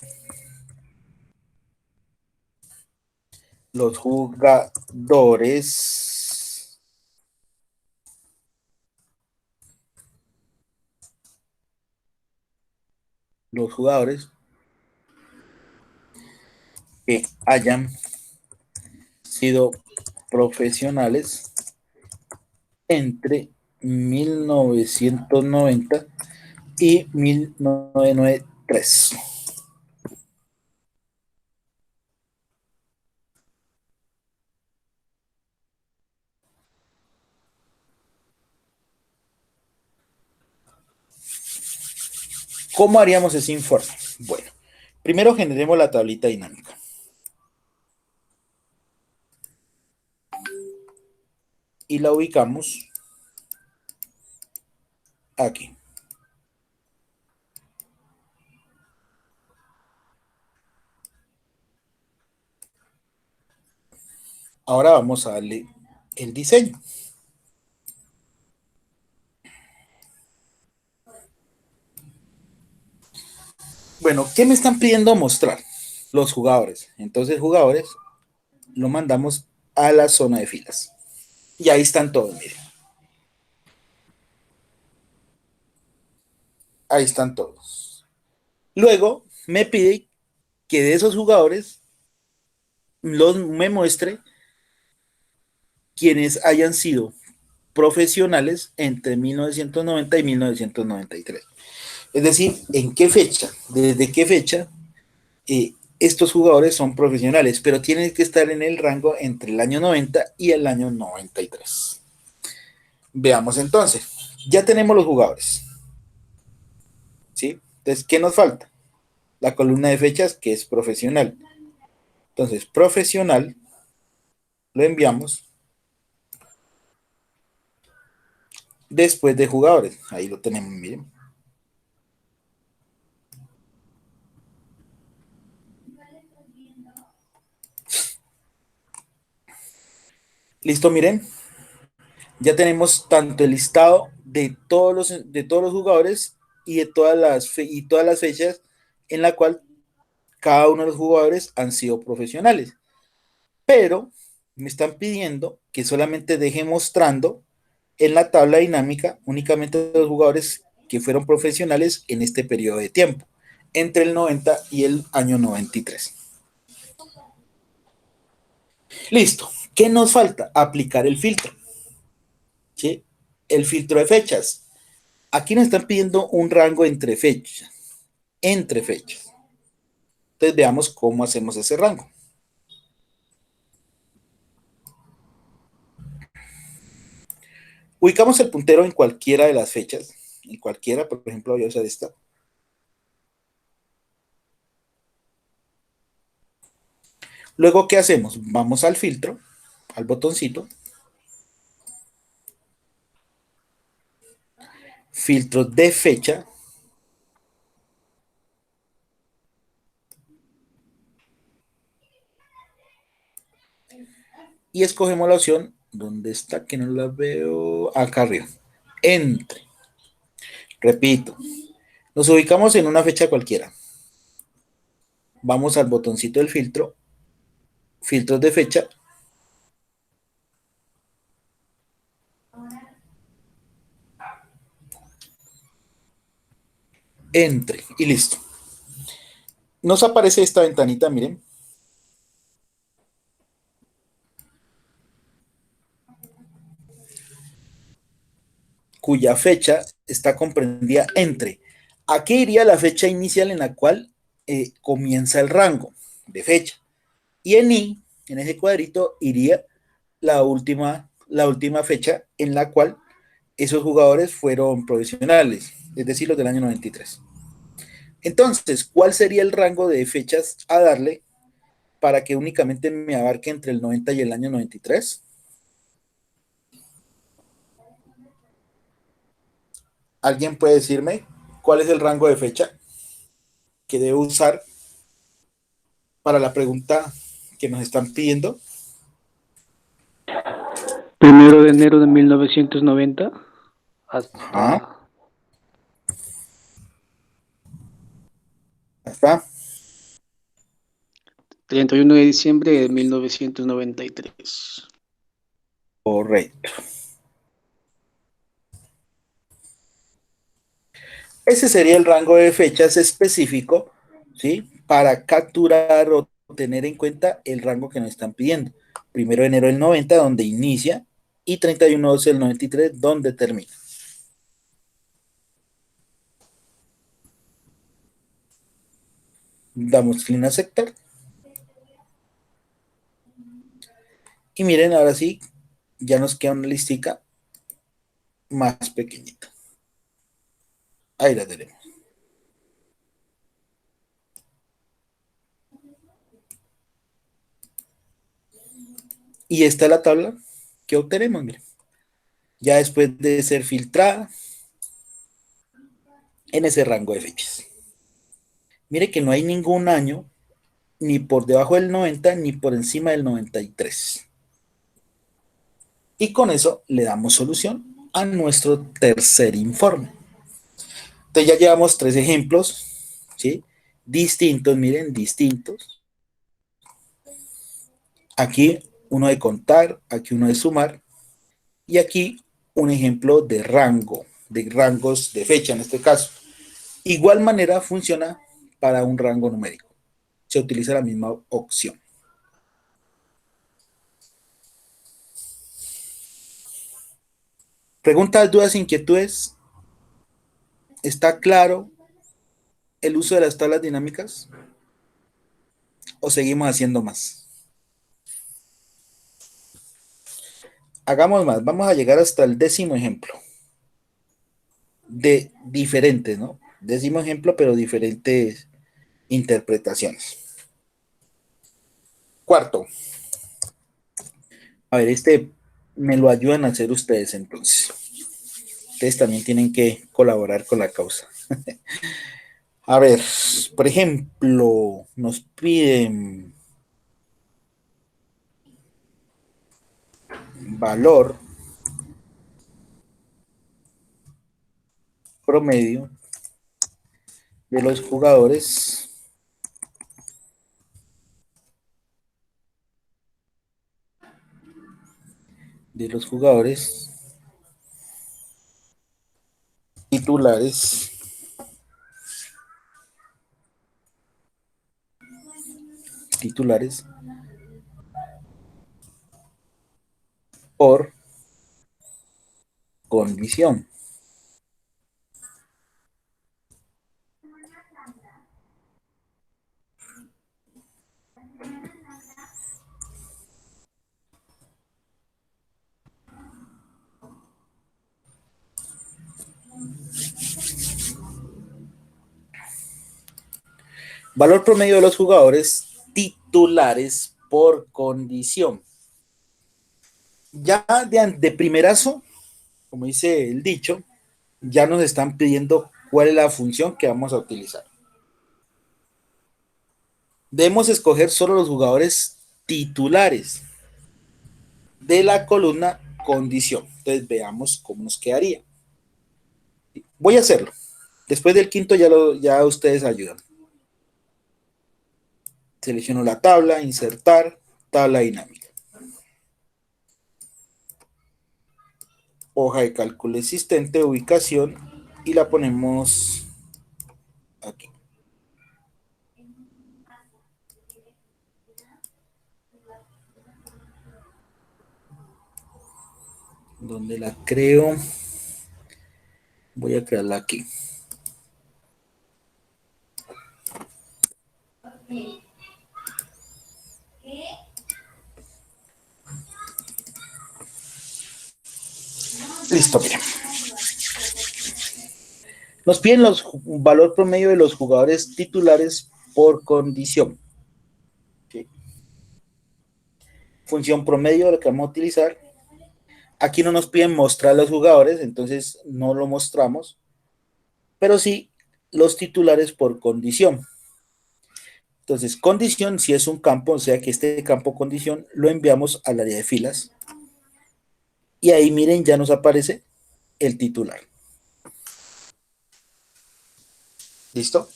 los jugadores que hayan sido profesionales entre 1990 y 1993. ¿Cómo haríamos ese informe? Bueno, primero generemos la tablita dinámica. Y la ubicamos aquí. Ahora vamos a darle el diseño. Bueno, ¿qué me están pidiendo mostrar? Los jugadores. Entonces, jugadores, lo mandamos a la zona de filas. Y ahí están todos, miren. Ahí están todos. Luego, me pide que de esos jugadores me muestre quienes hayan sido profesionales entre 1990 y 1993. Es decir, ¿en qué fecha? ¿Desde qué fecha estos jugadores son profesionales? Pero tienen que estar en el rango entre el año 90 y el año 93. Veamos entonces. Ya tenemos los jugadores. ¿Sí? Entonces, ¿qué nos falta? La columna de fechas, que es profesional. Entonces, profesional, lo enviamos después de jugadores. Ahí lo tenemos, miren. Listo, miren. Ya tenemos tanto el listado de todos los jugadores y de todas las fechas en la cual cada uno de los jugadores han sido profesionales. Pero me están pidiendo que solamente deje mostrando en la tabla dinámica únicamente los jugadores que fueron profesionales en este periodo de tiempo, entre el 90 y el año 93. Listo. ¿Qué nos falta? Aplicar el filtro. ¿Sí? El filtro de fechas. Aquí nos están pidiendo un rango entre fechas. Entre fechas. Entonces veamos cómo hacemos ese rango. Ubicamos el puntero en cualquiera de las fechas. En cualquiera, por ejemplo, voy a usar esta. Luego, ¿qué hacemos? Vamos al filtro, al botoncito. Filtro de fecha. Y escogemos la opción. ¿Dónde está? Que no la veo. Acá arriba. Entre. Repito. Nos ubicamos en una fecha cualquiera. Vamos al botoncito del filtro. Filtros de fecha. Entre. Y listo. Nos aparece esta ventanita, miren. Cuya fecha está comprendida entre. Aquí iría la fecha inicial en la cual comienza el rango de fecha. Y en I, en ese cuadrito, iría la última fecha en la cual esos jugadores fueron profesionales, es decir, los del año 93. Entonces, ¿cuál sería el rango de fechas a darle para que únicamente me abarque entre el 90 y el año 93? ¿Alguien puede decirme cuál es el rango de fecha que debo usar para la pregunta que nos están pidiendo? 1 de enero de 1990 Ajá, hasta acá, 31 de diciembre de 1993. correcto. Ese sería el rango de fechas específico, ¿sí? Para capturar o tener en cuenta el rango que nos están pidiendo. 1 de enero del 90, donde inicia, y 31 de 12 del 93, donde termina. Damos clic en aceptar. Y miren, ahora sí, ya nos queda una listica más pequeñita. Ahí la tenemos. Y esta es la tabla que obtenemos, miren, ya después de ser filtrada en ese rango de fechas. Mire que no hay ningún año ni por debajo del 90 ni por encima del 93. Y con eso le damos solución a nuestro tercer informe. Entonces ya llevamos 3 ejemplos, ¿sí? Distintos, miren, distintos. Aquí uno de contar, aquí uno de sumar, y aquí un ejemplo de rango, de rangos de fecha en este caso. Igual manera funciona para un rango numérico. Se utiliza la misma opción. Preguntas, dudas, inquietudes. ¿Está claro el uso de las tablas dinámicas? ¿O seguimos haciendo más? Hagamos más. Vamos a llegar hasta el 10º ejemplo. De diferentes, ¿no? 10º ejemplo, pero diferentes interpretaciones. Cuarto. A ver, este me lo ayudan a hacer ustedes entonces. Ustedes también tienen que colaborar con la causa. A ver, por ejemplo, nos piden valor promedio de los jugadores titulares por condición. Valor promedio de los jugadores titulares por condición. Ya de primerazo, como dice el dicho, ya nos están pidiendo cuál es la función que vamos a utilizar. Debemos escoger solo los jugadores titulares de la columna condición. Entonces veamos cómo nos quedaría. Voy a hacerlo. Después del quinto ya ustedes ayudan. Selecciono la tabla, insertar, tabla dinámica. Hoja de cálculo existente, ubicación, y la ponemos aquí. Donde la creo, voy a crearla aquí. Listo, miren. Nos piden valor promedio de los jugadores titulares por condición. ¿Sí? Función promedio, lo que vamos a utilizar. Aquí no nos piden mostrar los jugadores, entonces no lo mostramos, pero sí los titulares por condición. Entonces, condición, si es un campo, o sea que este campo condición lo enviamos al área de filas. Y ahí miren, ya nos aparece el titular. ¿Listo?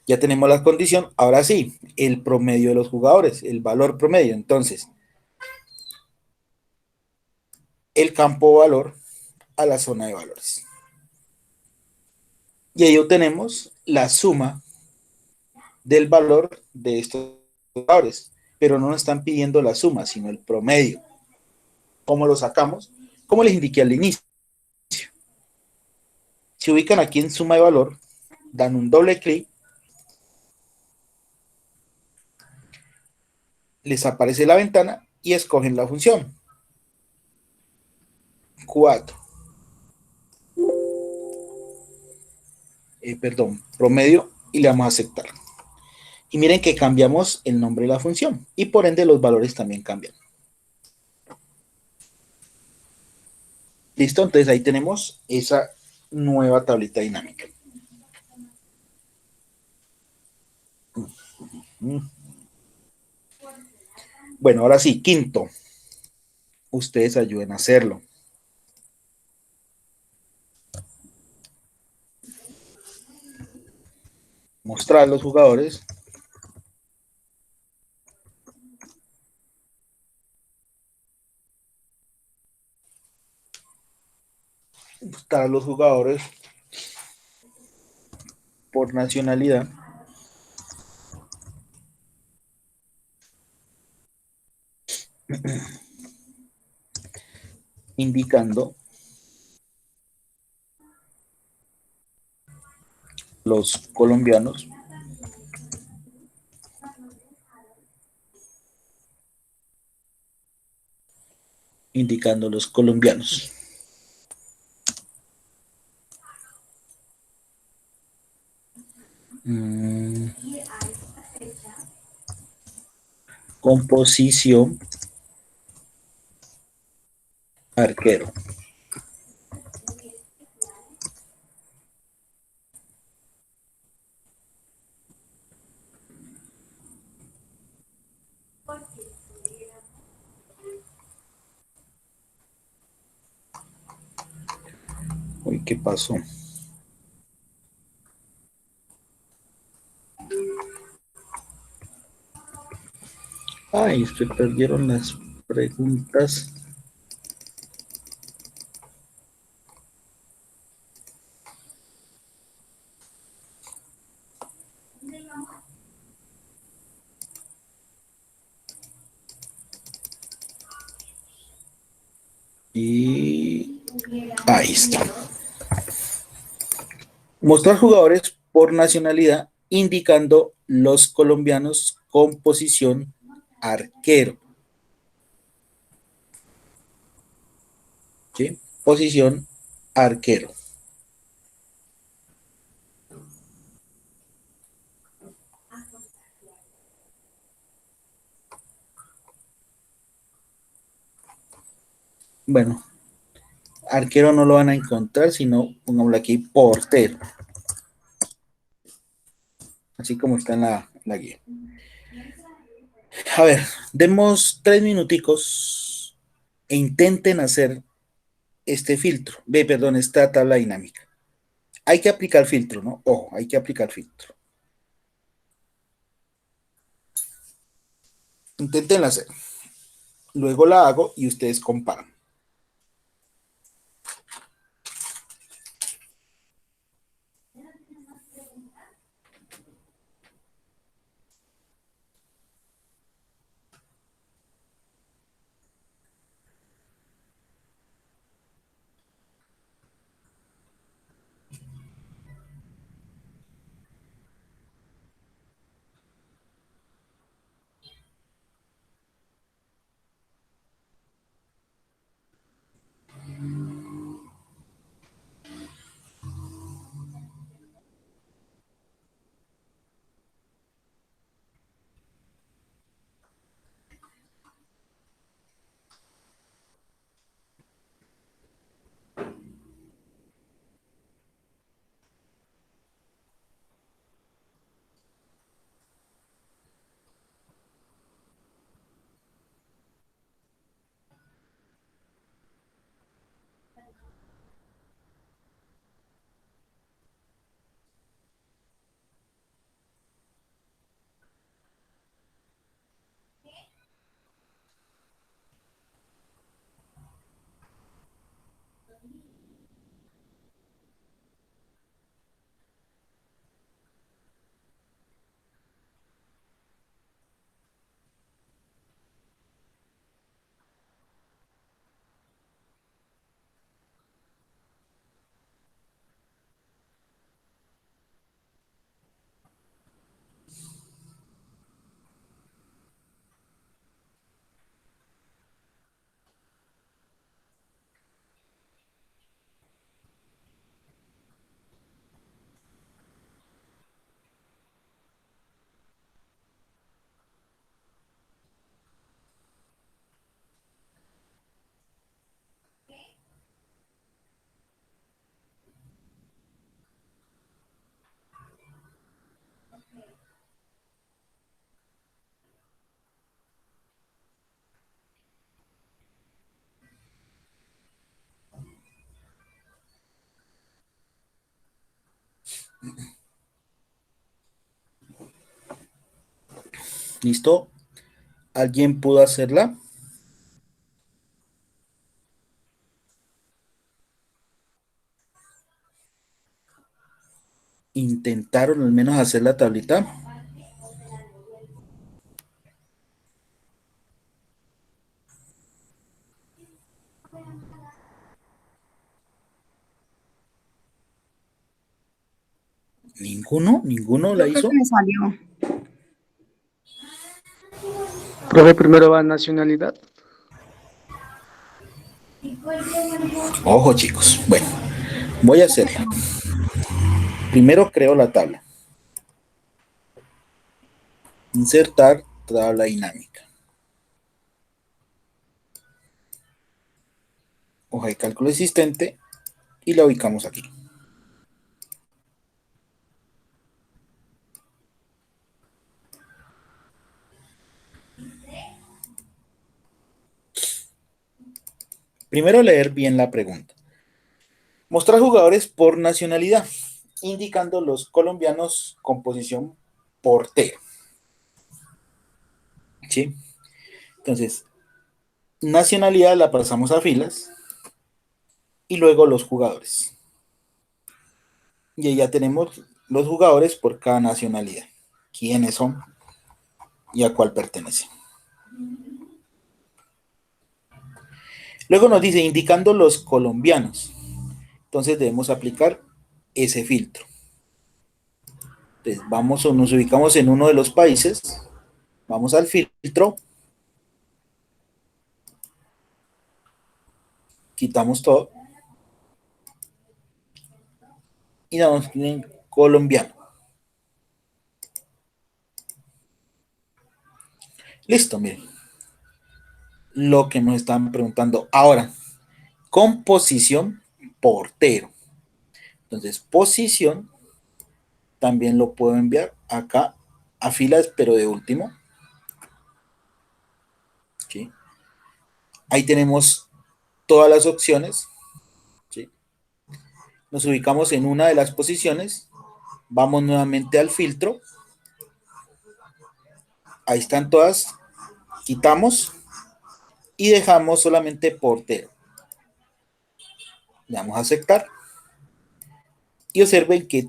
Ya tenemos la condición. Ahora sí, el promedio de los jugadores, el valor promedio. Entonces, el campo valor a la zona de valores. Y ahí obtenemos la suma del valor de estos jugadores. Pero no nos están pidiendo la suma, sino el promedio. ¿Cómo lo sacamos? Como les indiqué al inicio. Se ubican aquí en suma de valor, dan un doble clic, les aparece la ventana y escogen la función. 4. Promedio y le damos a aceptar. Y miren que cambiamos el nombre de la función y por ende los valores también cambian. ¿Listo? Entonces ahí tenemos esa nueva tablita dinámica. Bueno, ahora sí, quinto. Ustedes ayuden a hacerlo. Mostrar a los jugadores por nacionalidad indicando los colombianos indicando los colombianos. Composición arquero. Uy, ¿qué pasó? Ay, se perdieron las preguntas. Y ahí está. Mostrar jugadores por nacionalidad indicando los colombianos con posición arquero. ¿Sí? Posición arquero. Bueno, arquero no lo van a encontrar, sino pongámoslo aquí, portero. Así como está en la guía. A ver, demos 3 minuticos e intenten hacer este filtro. Perdón, esta tabla dinámica. Hay que aplicar filtro, ¿no? Ojo, hay que aplicar filtro. Intenten hacer. Luego la hago y ustedes comparan. ¿Listo? ¿Alguien pudo hacerla? ¿Intentaron al menos hacer la tablita? ¿Ninguno? ¿Ninguno la Yo creo hizo? que me salió. Profe, primero va nacionalidad. Ojo, chicos. Bueno, voy a hacerla. Primero creo la tabla. Insertar tabla dinámica. Hoja de cálculo existente y la ubicamos aquí. Primero leer bien la pregunta. Mostrar jugadores por nacionalidad, indicando los colombianos con posición portero. ¿Sí? Entonces, nacionalidad la pasamos a filas y luego los jugadores. Y ahí ya tenemos los jugadores por cada nacionalidad. ¿Quiénes son y a cuál pertenecen? Luego nos dice indicando los colombianos. Entonces debemos aplicar ese filtro. Entonces vamos o nos ubicamos en uno de los países, vamos al filtro, quitamos todo y damos en colombiano. Listo, miren. Lo que nos están preguntando ahora. Composición portero. Entonces, posición también lo puedo enviar acá a filas, pero de último. ¿Sí? Ahí tenemos todas las opciones. ¿Sí? Nos ubicamos en una de las posiciones. Vamos nuevamente al filtro. Ahí están todas. Quitamos y dejamos solamente portero. Le damos a aceptar. Y observen que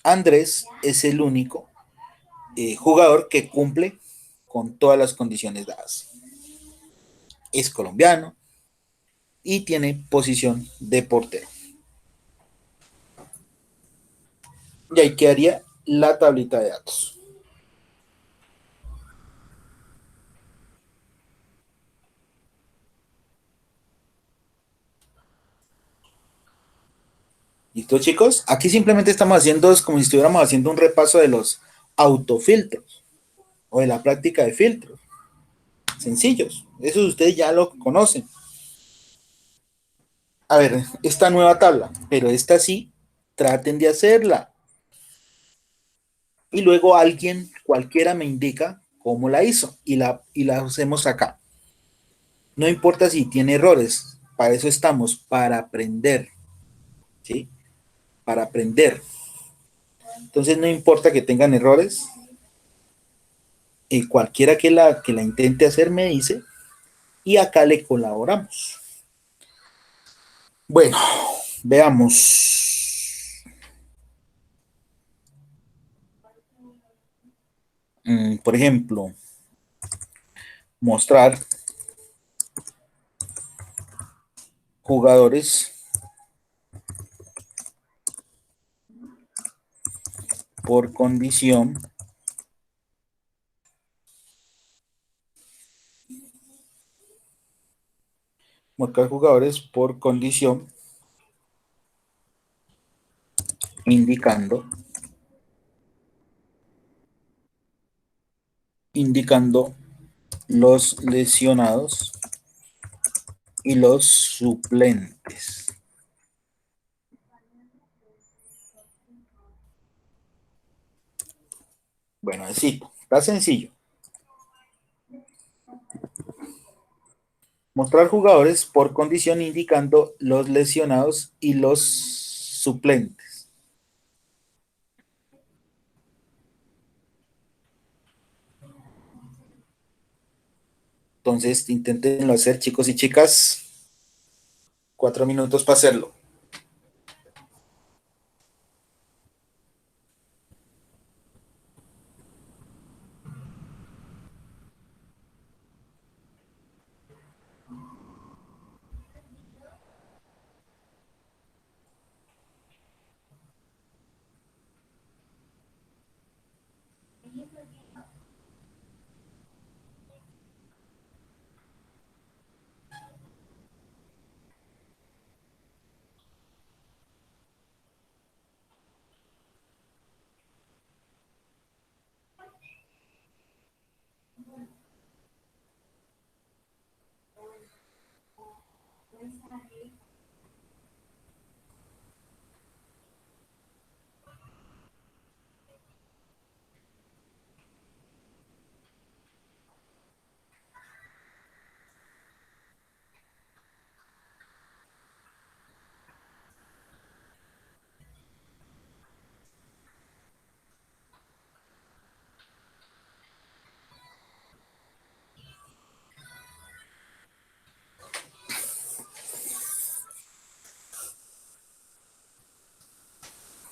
Andrés es el único jugador que cumple con todas las condiciones dadas. Es colombiano y tiene posición de portero. Y ahí quedaría la tablita de datos. ¿Listo, chicos? Aquí simplemente estamos haciendo, es como si estuviéramos haciendo un repaso de los autofiltros o de la práctica de filtros. Sencillos. Eso ustedes ya lo conocen. A ver, esta nueva tabla, pero esta sí, traten de hacerla. Y luego alguien, cualquiera me indica cómo la hizo y la hacemos acá. No importa si tiene errores, para eso estamos, para aprender, ¿sí? Para aprender. Entonces no importa que tengan errores, cualquiera que la intente hacer me dice y acá le colaboramos. Bueno, veamos. Por ejemplo, mostrar jugadores por condición mostrar jugadores por condición indicando los lesionados y los suplentes. Bueno, así, está sencillo. Mostrar jugadores por condición indicando los lesionados y los suplentes. Entonces, inténtenlo hacer, chicos y chicas. 4 minutos para hacerlo.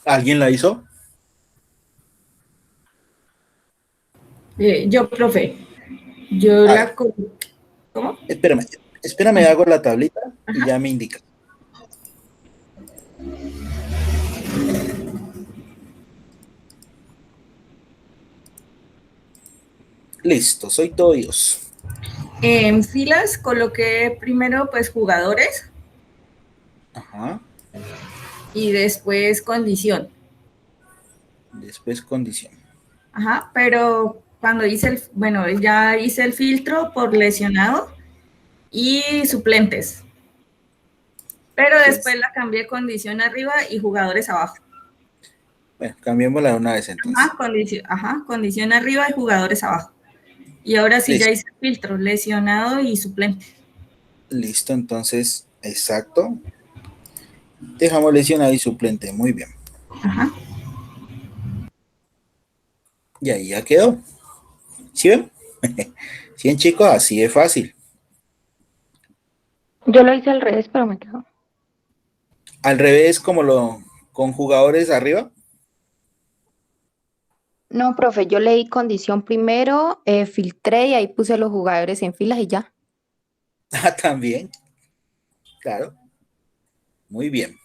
¿Alguien la hizo? Yo, profe, yo A ver, la... ¿Cómo? espérame, hago la tablita y ya me indica. Listo, soy todo Dios. En filas coloqué primero pues jugadores Ajá. y después condición. Después condición. Ajá, pero cuando bueno, ya hice el filtro por lesionado y suplentes. Pero después la cambié condición arriba y jugadores abajo. Bueno, cambiémosla de una vez entonces. Condición arriba y jugadores abajo. Y ahora sí ya Listo, hice el filtro, lesionado y suplente. listo, entonces, exacto. Dejamos lesionado y suplente, muy bien. Ajá. Y ahí ya quedó. ¿Sí ven? ¿Sí ven, chicos? Así de fácil. Yo lo hice al revés, pero me quedó. Al revés, con jugadores arriba. No, profe, yo leí condición primero, filtré y ahí puse los jugadores en filas y ya. Ah, también, claro. Muy bien.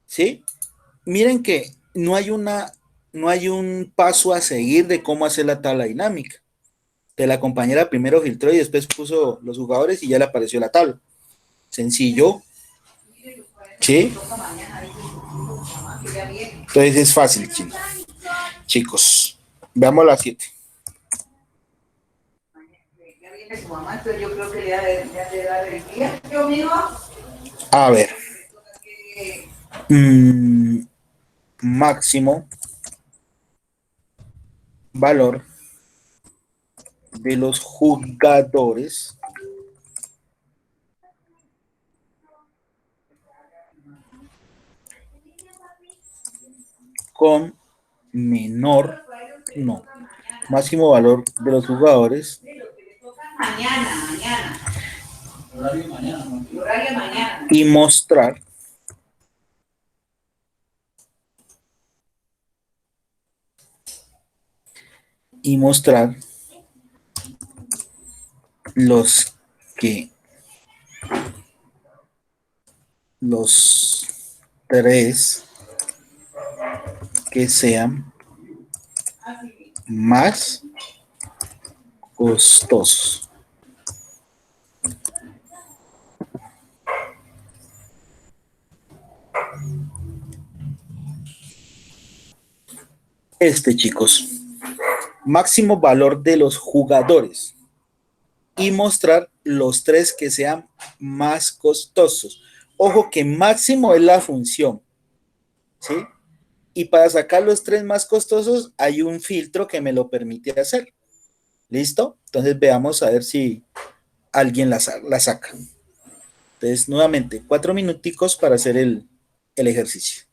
¿Sí? Miren que no hay un paso a seguir de cómo hacer la tabla dinámica. De la compañera primero filtró y después puso los jugadores y ya le apareció la tabla. Sencillo. ¿Sí? Entonces es fácil, chicos. Veamos las 7. A ver. Máximo valor de los jugadores con menor, no, máximo valor de los jugadores y mostrar los que los tres que sean más costosos. Chicos, máximo valor de los jugadores y mostrar los tres que sean más costosos. Ojo que máximo es la función, ¿sí? Y para sacar los tres más costosos hay un filtro que me lo permite hacer. ¿Listo? Entonces veamos a ver si alguien la saca. Entonces, nuevamente, 4 minuticos para hacer el ejercicio.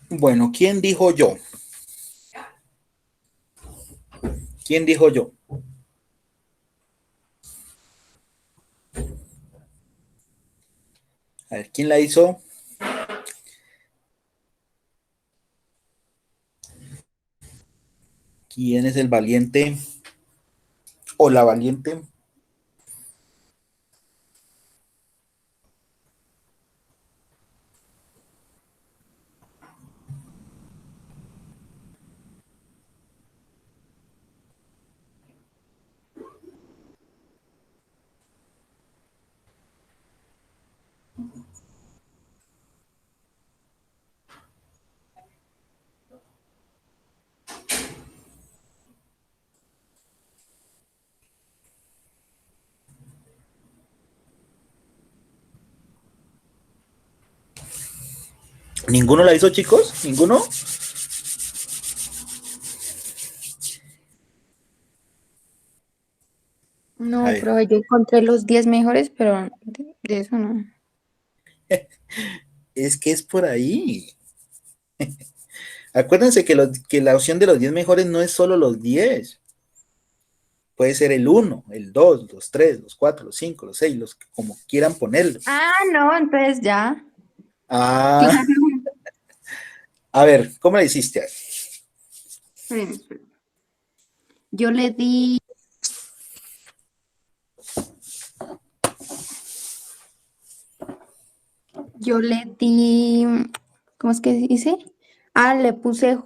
Bueno, ¿quién dijo yo? ¿Quién dijo yo? A ver, ¿quién la hizo? ¿Quién es el valiente o la valiente? ¿Ninguno la hizo, chicos? ¿Ninguno? A No, ver, profe, yo encontré los 10 mejores, pero de eso no. es que es por ahí. Acuérdense que la opción de los 10 mejores no es solo los 10. Puede ser el 1, el 2, los 3, los 4, los 5, los 6, los que como quieran ponerlo. Ah, no, entonces ya. Ah, Claro. a ver, ¿cómo la hiciste? Espéreme, espéreme. Yo le di, yo le di, ¿cómo es que dice? Ah, le puse,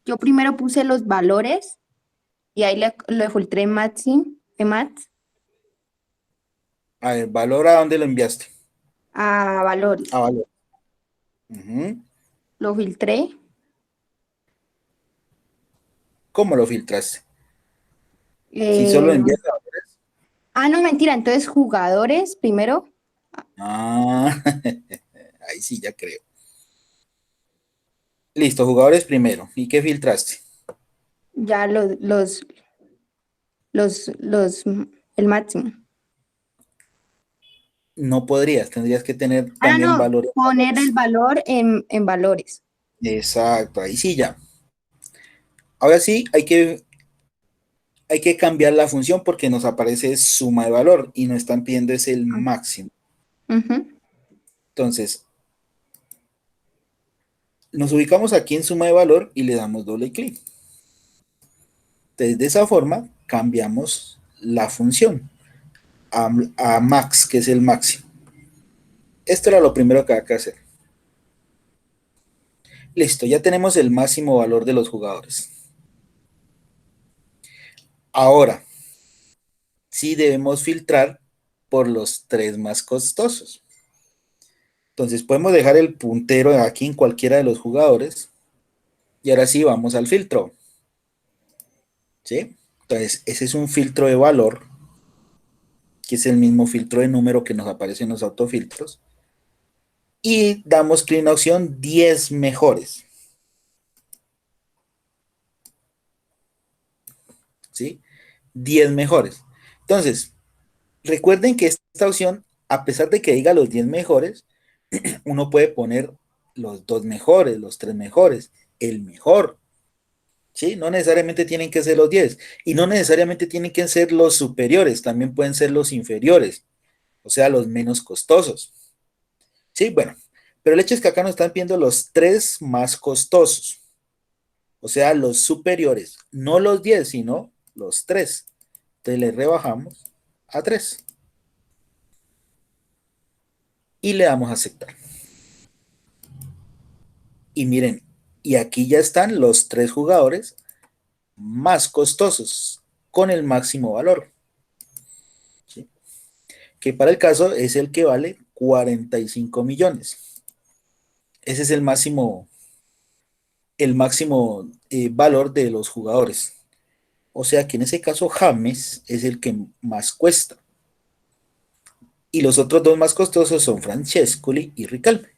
yo primero puse los valores y ahí le filtré Max A ver, valor, ¿a dónde lo enviaste? a A valores. valor. Ujú. Lo filtré. ¿Cómo lo filtraste? Si solo eh, envías a valores. no, mentira, entonces jugadores primero, Ah, ahí sí, ya creo. Listo, jugadores primero. ¿Y qué filtraste? ya el máximo. No podrías, tendrías que tener Ah, también no, valores. poner el valor en valores. Exacto, ahí sí ya. Ahora sí, hay que cambiar la función porque nos aparece suma de valor y nos están pidiendo es el Ah, máximo. ujú. Entonces, nos ubicamos aquí en suma de valor y le damos doble clic. Entonces, de esa forma, cambiamos la función a max, que es el máximo. Esto era lo primero que hay que hacer. Listo, ya tenemos el máximo valor de los jugadores. Ahora, sí debemos filtrar por los tres más costosos. Entonces podemos dejar el puntero aquí en cualquiera de los jugadores y ahora sí vamos al filtro. ¿Sí? Entonces ese es un filtro de valor, que es el mismo filtro de número que nos aparece en los autofiltros. Y damos clic en la opción 10 mejores. ¿Sí? 10 mejores. Entonces, recuerden que esta opción, a pesar de que diga los 10 mejores, uno puede poner los 2 mejores, los 3 mejores, el mejor. ¿sí? No necesariamente tienen que ser los 10 y no necesariamente tienen que ser los superiores, también pueden ser los inferiores, o sea, los menos costosos. Sí, bueno, pero el hecho es que acá nos están viendo los 3 más costosos, o sea, los superiores, no los 10, sino los 3. Entonces le rebajamos a 3 y le damos a aceptar. Y miren, y aquí ya están los 3 jugadores más costosos con el máximo valor, ¿sí? Que para el caso es el que vale 45 millones. Ese es el máximo valor de los jugadores. O sea que en ese caso James es el que más cuesta. Y los otros 2 más costosos son Francescoli y Ricalme.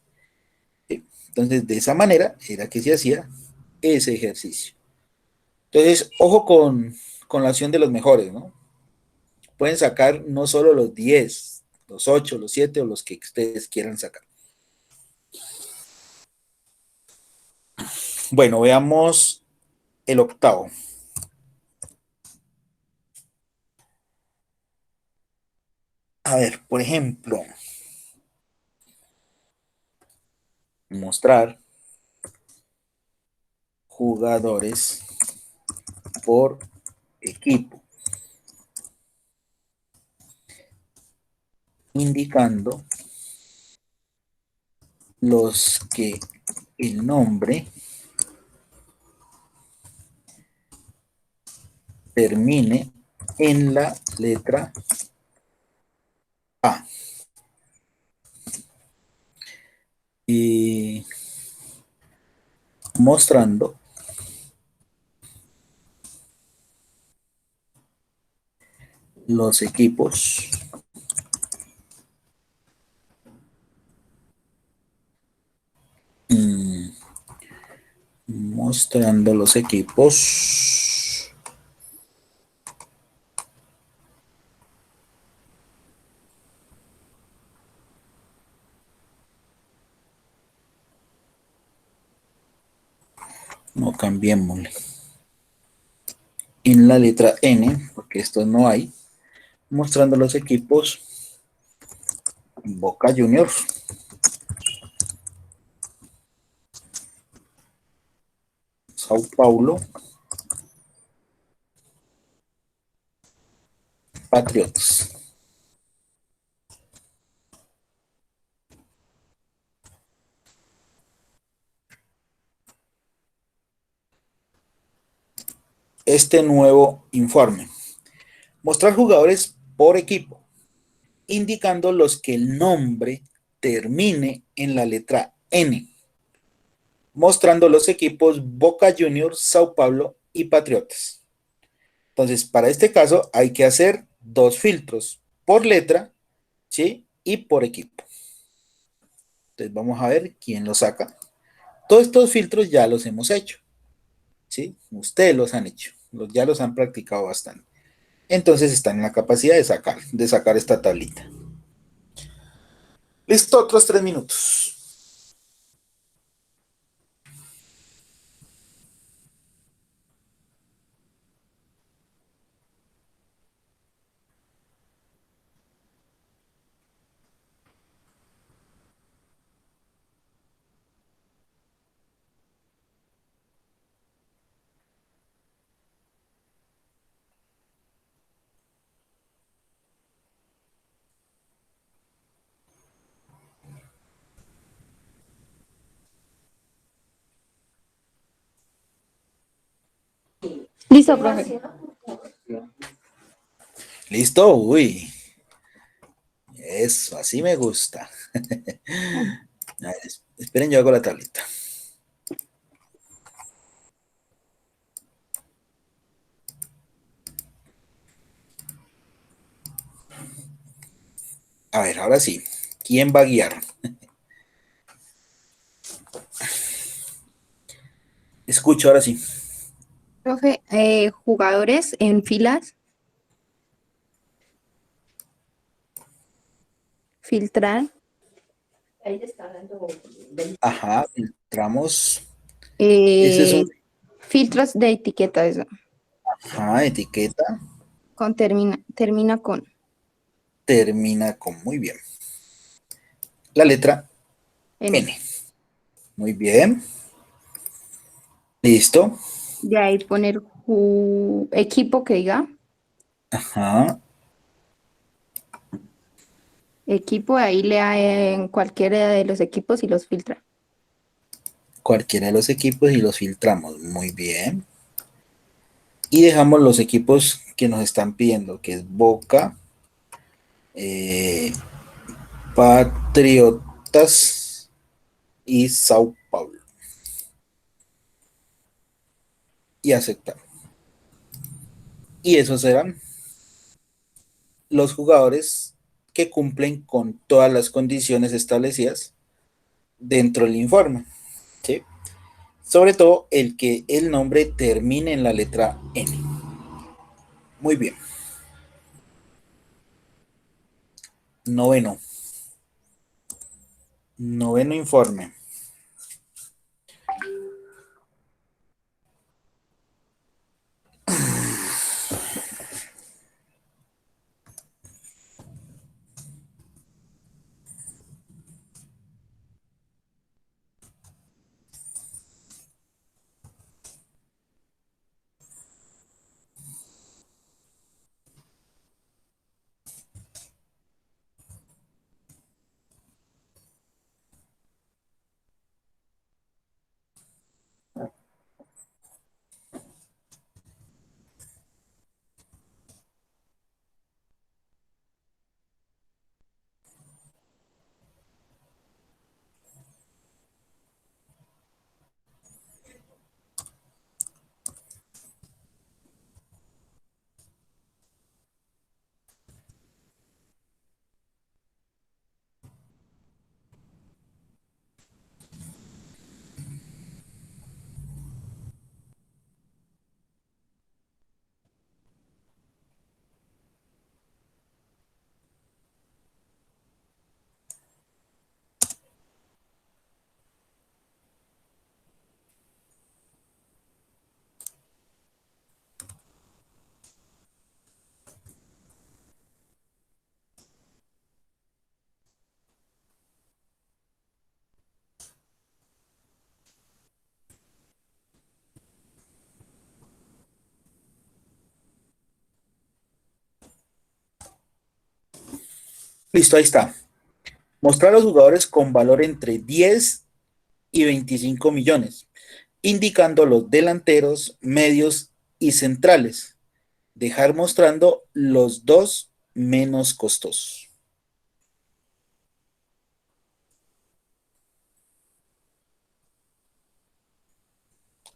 ¿Sí? Entonces, de esa manera era que se hacía ese ejercicio. Entonces, ojo con la acción de los mejores, ¿no? Pueden sacar no solo los 10, los 8, los 7 o los que ustedes quieran sacar. Bueno, veamos el octavo. A ver, por ejemplo, mostrar jugadores por equipo, indicando los que el nombre termine en la letra A. Y mostrando los equipos mostrando los equipos no cambiémosle en la letra N porque esto no hay, mostrando los equipos Boca Juniors, Sao Paulo, Patriotas. Este nuevo informe. Mostrar jugadores por equipo, indicando los que el nombre termine en la letra N, mostrando los equipos Boca Juniors, Sao Paulo y Patriotas. Entonces, para este caso hay que hacer 2 filtros, por letra, ¿sí? Y por equipo. Entonces vamos a ver quién lo saca. Todos estos filtros ya los hemos hecho, ¿sí? Ustedes los han hecho, ya los han practicado bastante. Entonces están en la capacidad de sacar esta tablita. Listo, otros 3 minutos. Listo, profe. Listo, uy. Eso, así me gusta. A ver, esperen, yo hago la tablita. A ver, ahora sí. ¿Quién va a guiar? Escucho, ahora sí. Profe, jugadores en filas, filtrar, Ajá, filtramos. Ese es eh, un... Filtros de etiqueta, eso. Ajá, etiqueta, Termina con termina con muy bien. La letra N. N. Muy bien. Listo. De ahí poner equipo que diga. Ajá. Equipo, ahí lea en cualquiera de los equipos y los filtra. Cualquiera de los equipos y los filtramos. Muy bien. Y dejamos los equipos que nos están pidiendo, que es Boca, eh, Patriotas y Sao Paulo. Y aceptar. Y esos serán los jugadores que cumplen con todas las condiciones establecidas dentro del informe. ¿Sí? Sobre todo el que el nombre termine en la letra N. Muy bien. Noveno. Noveno informe. Listo, ahí está. Mostrar a los jugadores con valor entre 10 y 25 millones, indicando los delanteros, medios y centrales. Dejar mostrando los dos menos costosos.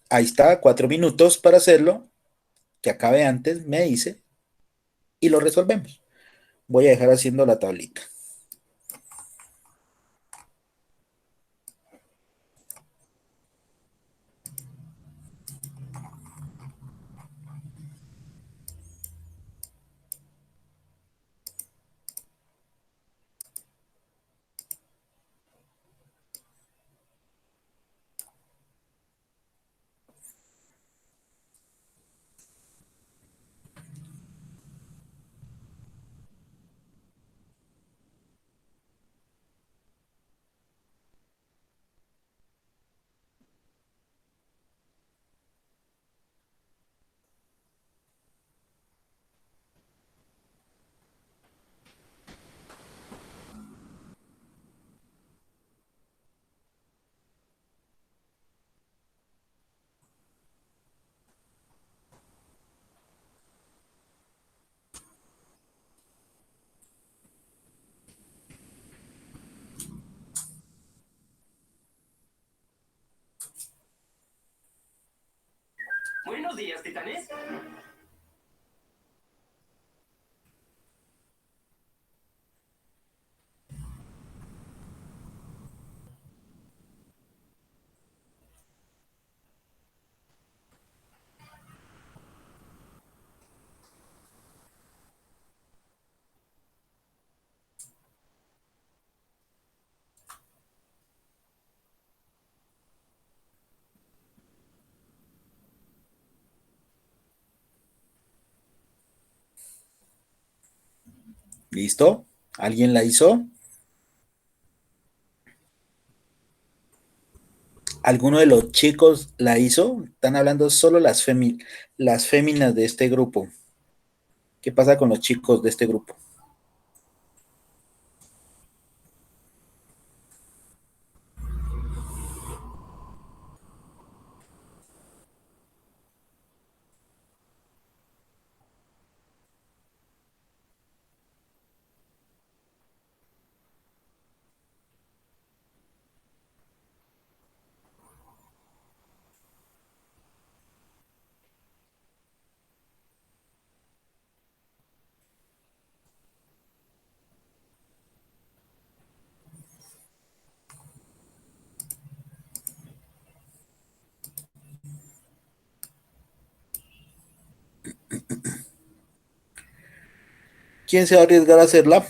Ahí está, 4 minutos para hacerlo, que acabe antes, me dice, y lo resolvemos. Voy a dejar haciendo la tablita. Buenos días, titanes. ¿Listo? ¿Alguien la hizo? ¿Alguno de los chicos la hizo? Están hablando solo las féminas de este grupo. ¿Qué pasa con los chicos de este grupo? ¿Quién se va a arriesgar a hacerla?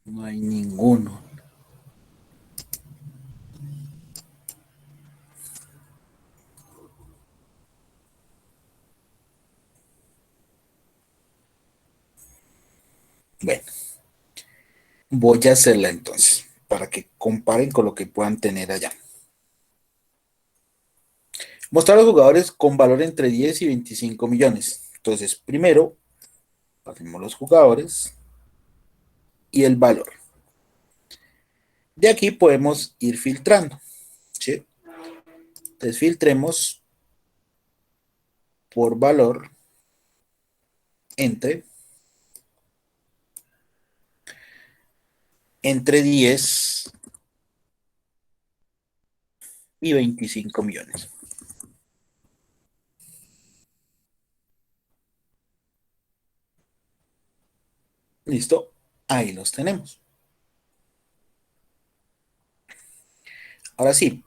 No hay ninguno. Bueno, voy a hacerla entonces, para que comparen con lo que puedan tener allá. Mostrar a los jugadores con valor entre 10 y 25 millones. Entonces, primero, hacemos los jugadores y el valor. De aquí podemos ir filtrando, ¿sí? Entonces, filtremos por valor entre, entre 10 y 25 millones. ¿Listo? Ahí los tenemos. Ahora sí,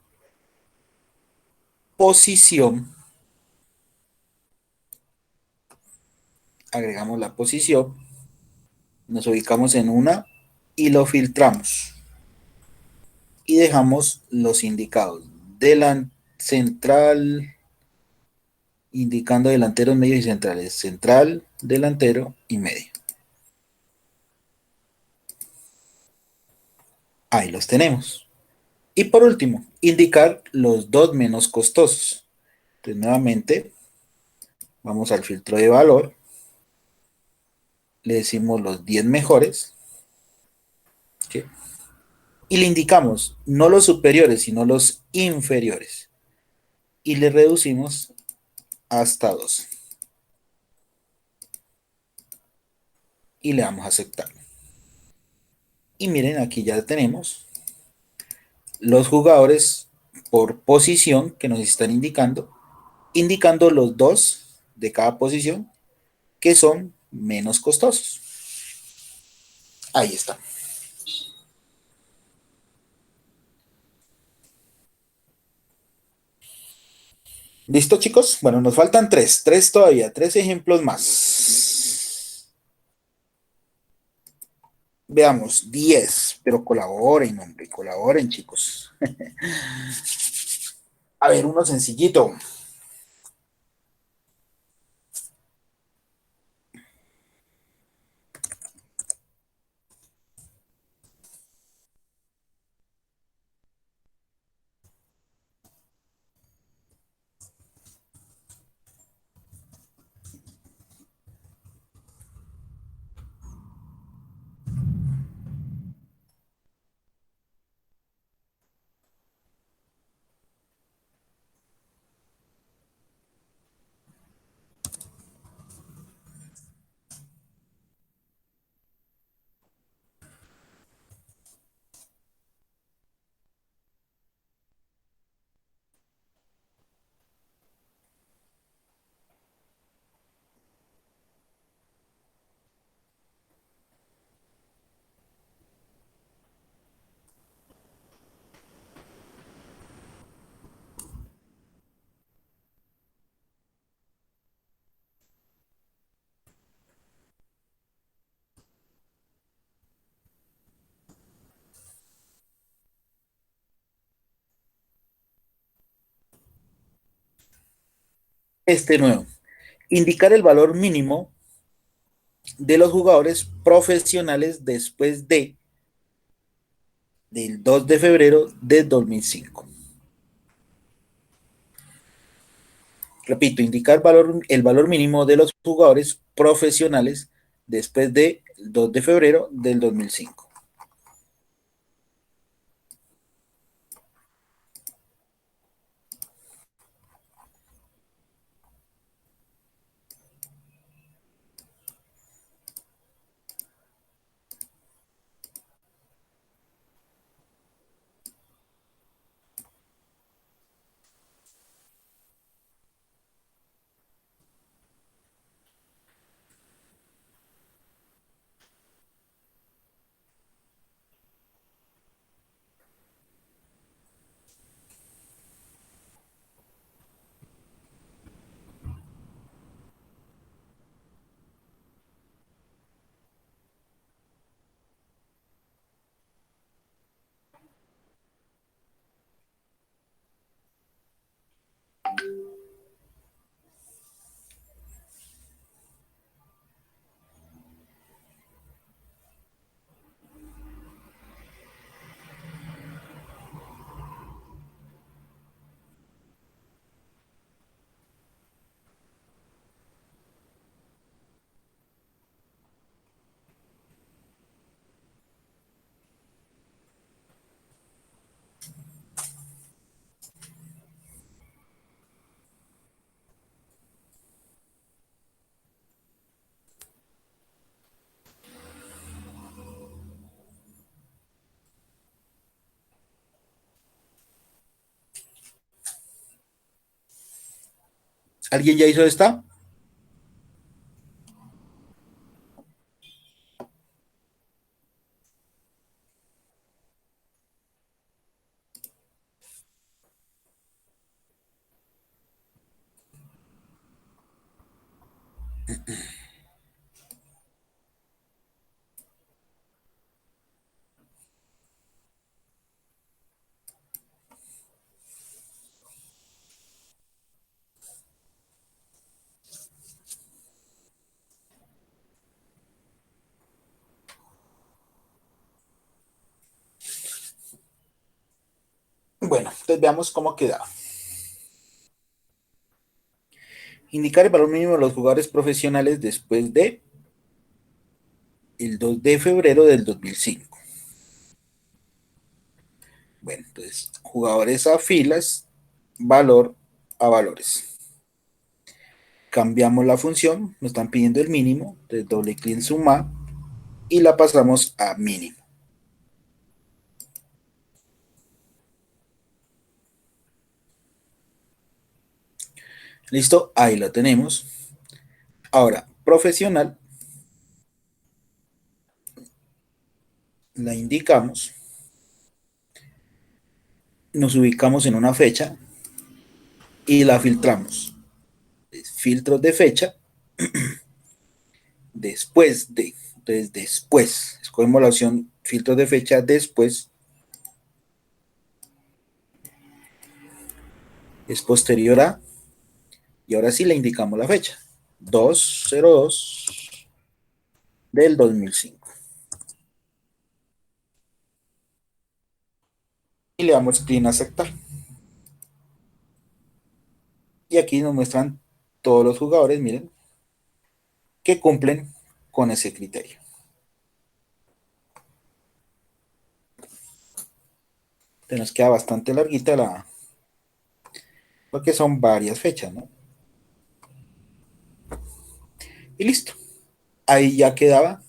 posición. Agregamos la posición. Nos ubicamos en una y lo filtramos. Y dejamos los indicados. Central, indicando delanteros, medios y centrales. Central, delantero y medio. Ahí los tenemos. Y por último, indicar los dos menos costosos. Entonces, nuevamente, vamos al filtro de valor. Le decimos los 10 mejores. ¿Sí? Y le indicamos no los superiores, sino los inferiores. Y le reducimos hasta 2. Y le damos a aceptar. Y miren, aquí ya tenemos los jugadores por posición que nos están indicando los dos de cada posición que son menos costosos. Ahí está. ¿Listo, chicos? Bueno, nos faltan tres todavía, tres ejemplos más. Veamos, 10, pero colaboren, hombre, colaboren, chicos. A ver, uno sencillito. Este nuevo. Indicar el valor mínimo de los jugadores profesionales después del 2 de febrero de 2005. Repito, indicar el valor mínimo de los jugadores profesionales después del 2 de febrero del 2005. ¿Alguien ya hizo esta? Bueno, entonces veamos cómo queda. Indicar el valor mínimo de los jugadores profesionales después de el 2 de febrero del 2005. Bueno, entonces, jugadores a filas, valor a valores. Cambiamos la función, nos están pidiendo el mínimo, entonces doble clic en suma y la pasamos a mínimo. Listo, ahí lo tenemos. Ahora, profesional, la indicamos, nos ubicamos en una fecha y la filtramos. Filtros de fecha, después de, entonces después, escogemos la opción filtros de fecha después, es posterior a, y ahora sí le indicamos la fecha, 2/02 del 2005. Y le damos clic en aceptar. Y aquí nos muestran todos los jugadores, miren, que cumplen con ese criterio. Entonces nos queda bastante larguita porque son varias fechas, ¿no? Y listo. Ahí ya quedaba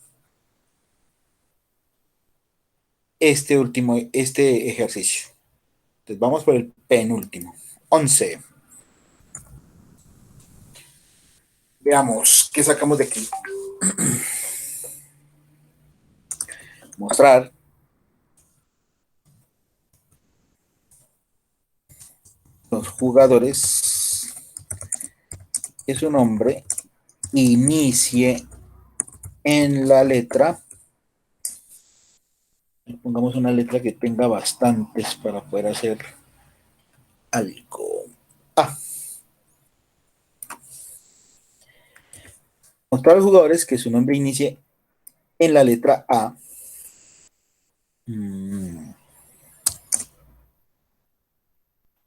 este ejercicio. Entonces vamos por el penúltimo. 11. Veamos qué sacamos de aquí. Mostrar los jugadores que su nombre inicie en la letra. Pongamos una letra que tenga bastantes para poder hacer algo. A. Mostrar a los jugadores que su nombre inicie en la letra A. En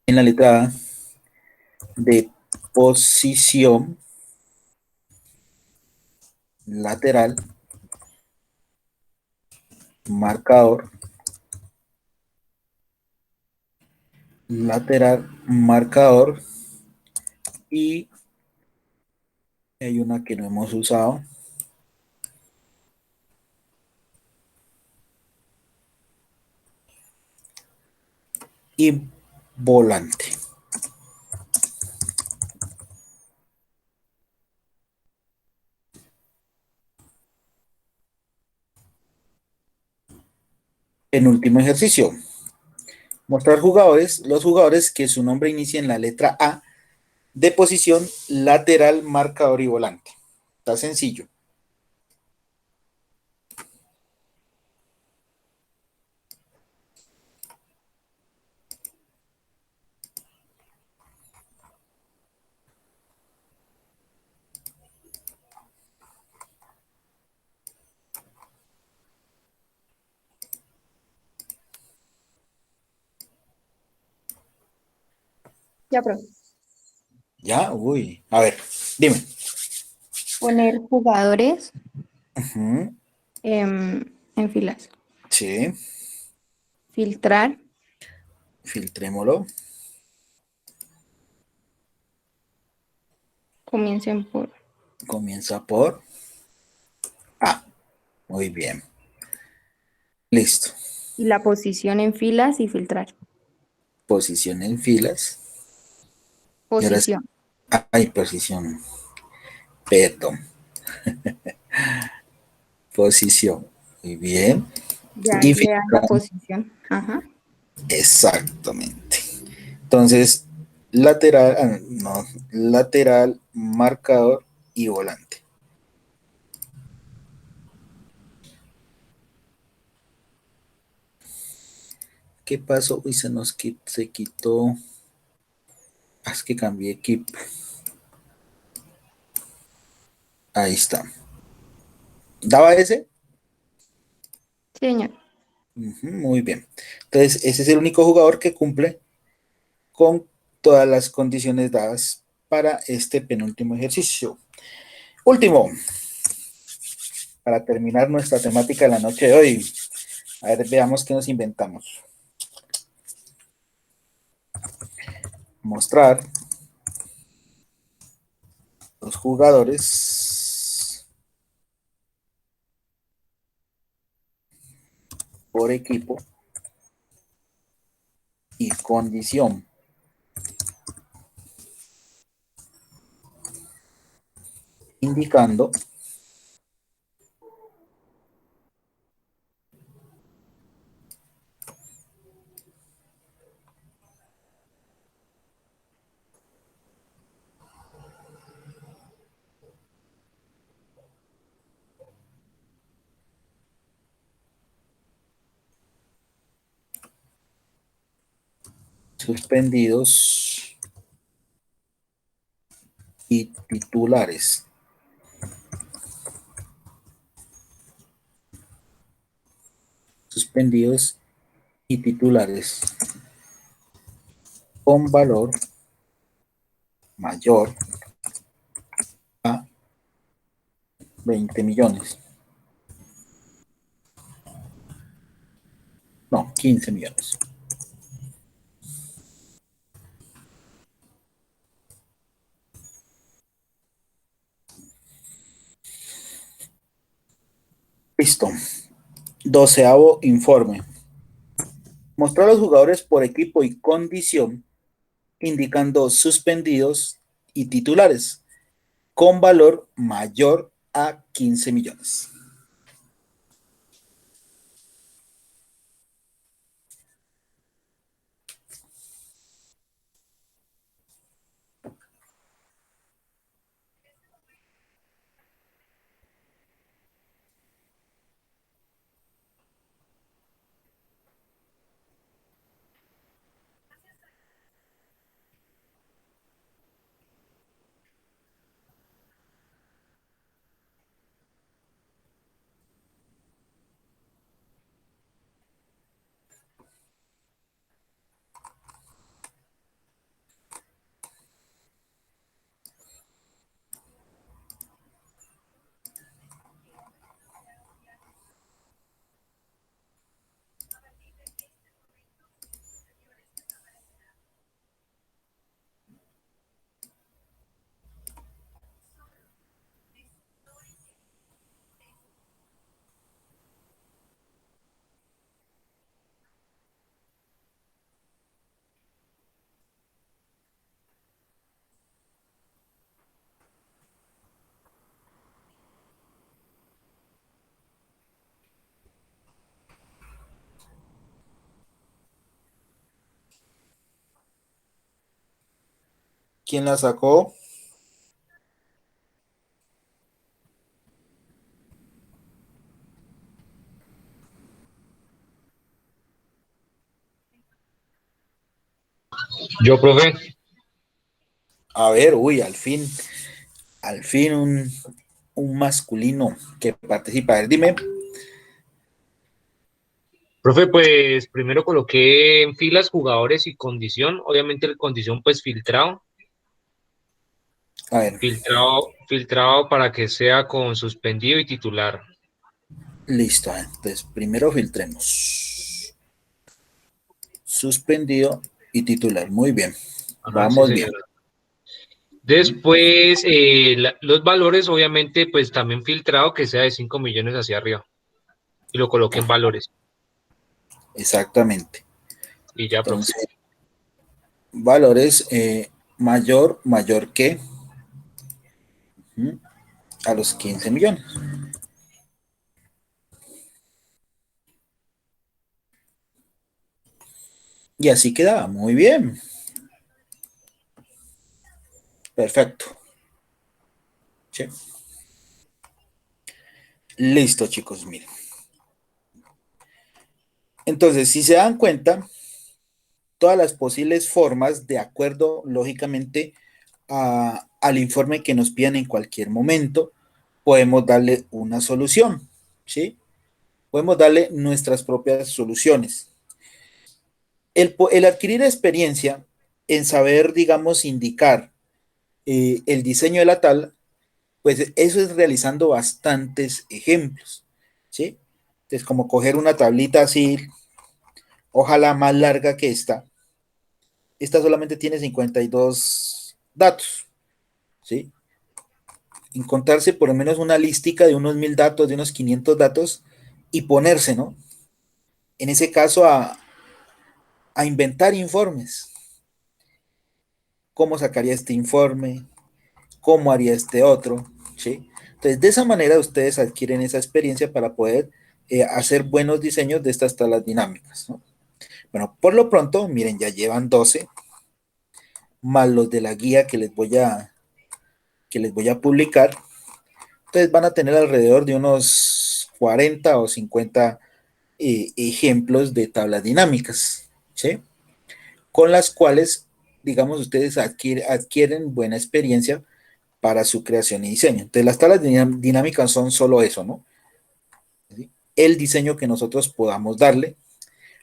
la letra A de posición lateral, marcador, lateral, marcador, y hay una que no hemos usado. Y volante. Penúltimo ejercicio. Mostrar jugadores, los jugadores que su nombre inicie en la letra A de posición lateral, marcador y volante. Está sencillo. Ya, profe. Ya, uy. A ver, dime. Poner jugadores Ujú, en filas. sí, Filtrar. filtrémoslo. Comiencen por Comienza por A. Muy bien. Listo. y la posición en filas y filtrar. Posición en filas. Y ahora sí. Posición. Ay, posición. Perdón. Posición. Muy bien. Ya Y le dan la filtrar. posición. Ajá. Exactamente. Entonces, lateral, no, lateral, marcador y volante. ¿Qué pasó? Uy, se quitó. Es que cambié equipo. Ahí está. ¿Daba ese? Sí, señor. Ujú, muy bien. Entonces, ese es el único jugador que cumple con todas las condiciones dadas para este penúltimo ejercicio. Último, para terminar nuestra temática de la noche de hoy. A ver, veamos qué nos inventamos. Mostrar los jugadores por equipo y condición, indicando suspendidos y titulares. Suspendidos y titulares con valor mayor a 20 millones. No, 15 millones. Listo. 12º informe. Mostrar a los jugadores por equipo y condición, indicando suspendidos y titulares con valor mayor a 15 millones. ¿Quién la sacó? Yo, profe. A ver, uy, al fin un masculino que participa. A ver, dime. Profe, pues primero coloqué en filas jugadores y condición. Obviamente el condición pues A ver, filtrado para que sea con suspendido y titular. listo. Entonces, primero filtremos. Suspendido y titular. Muy bien. Ajá, sí, Vamos bien. señora. Después, los valores, obviamente, pues también filtrado que sea de 5 millones hacia arriba. Y lo coloqué en Ah, valores. exactamente. Y ya, profe. Entonces, valores mayor que ¿m? A los 15 millones. Y así quedaba. Muy bien. Perfecto. Sí. Listo, chicos, miren. Entonces, si se dan cuenta, todas las posibles formas, de acuerdo, lógicamente, al informe que nos pidan en cualquier momento, podemos darle una solución, ¿sí? Podemos darle nuestras propias soluciones. El adquirir experiencia en saber, digamos, indicar el diseño de la tabla, pues eso es realizando bastantes ejemplos, ¿sí? Entonces, como coger una tablita así, ojalá más larga que esta solamente tiene 52 datos, ¿sí? Encontrarse por lo menos una lística de unos 1000 datos, de unos 500 datos y ponerse, ¿no? En ese caso a inventar informes. ¿Cómo sacaría este informe? ¿Cómo haría este otro? ¿Sí? Entonces, de esa manera ustedes adquieren esa experiencia para poder hacer buenos diseños de estas tablas dinámicas, ¿no? Bueno, por lo pronto, miren, ya llevan 12, más los de la guía que les voy a publicar. Entonces van a tener alrededor de unos 40 o 50 ejemplos de tablas dinámicas, ¿sí? Con las cuales, digamos, ustedes adquieren buena experiencia para su creación y diseño. Entonces, las tablas dinámicas son solo eso, ¿no? ¿Sí? El diseño que nosotros podamos darle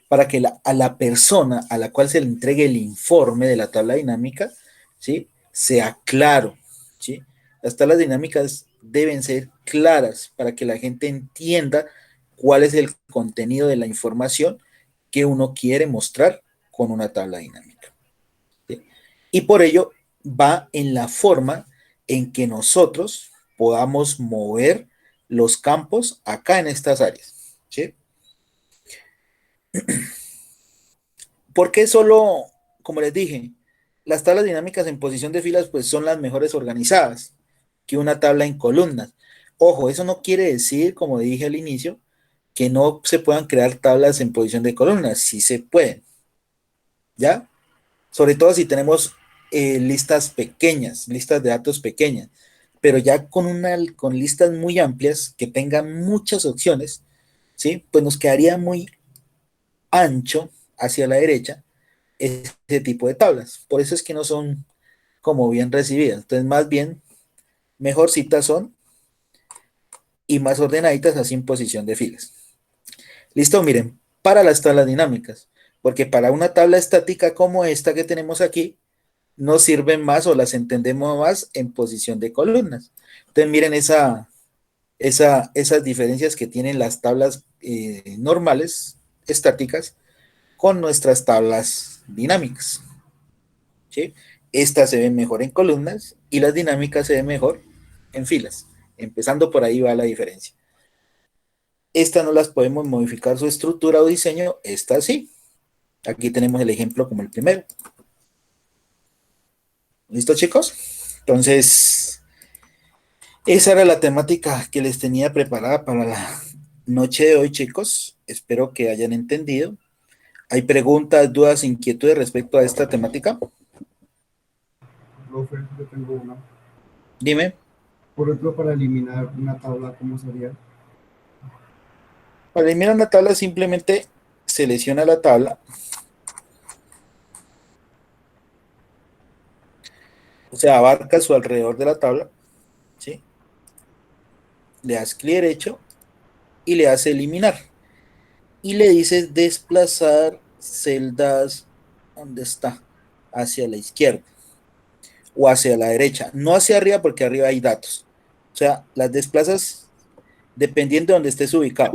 para que a la persona a la cual se le entregue el informe de la tabla dinámica, ¿sí? Sea claro, ¿sí? Las tablas dinámicas deben ser claras para que la gente entienda cuál es el contenido de la información que uno quiere mostrar con una tabla dinámica, ¿sí? Y por ello va en la forma en que nosotros podamos mover los campos acá en estas áreas, ¿sí? ¿Por qué solo, como les dije, las tablas dinámicas en posición de filas pues son las mejores organizadas que una tabla en columnas? Ojo, eso no quiere decir, como dije al inicio, que no se puedan crear tablas en posición de columnas, sí se pueden, ¿ya? Sobre todo si tenemos listas pequeñas, listas de datos pequeñas, pero ya con listas muy amplias que tengan muchas opciones, ¿sí? Pues nos quedaría muy ancho hacia la derecha ese tipo de tablas. Por eso es que no son como bien recibidas. Entonces, más bien, mejorcitas son y más ordenaditas así en posición de filas. Listo, miren, para las tablas dinámicas, porque para una tabla estática como esta que tenemos aquí, nos sirven más o las entendemos más en posición de columnas. Entonces, miren esas diferencias que tienen las tablas normales, estáticas, con nuestras tablas dinámicas, ¿sí? Estas se ven mejor en columnas y las dinámicas se ven mejor en filas. Empezando por ahí va la diferencia. Estas no las podemos modificar su estructura o diseño, estas sí. Aquí tenemos el ejemplo como el primero. ¿Listo, chicos? Entonces, esa era la temática que les tenía preparada para la noche de hoy, chicos. Espero que hayan entendido. ¿Hay preguntas, dudas, inquietudes respecto a esta temática? profe, yo tengo una. Dime. Por ejemplo, para eliminar una tabla, ¿cómo sería? Para eliminar una tabla simplemente selecciona la tabla, o sea, abarca su alrededor de la tabla, ¿sí? Le das clic derecho y le das eliminar. Y le dices desplazar celdas, ¿dónde está? Hacia la izquierda o hacia la derecha, no hacia arriba porque arriba hay datos. O sea, las desplazas dependiendo de donde estés ubicado,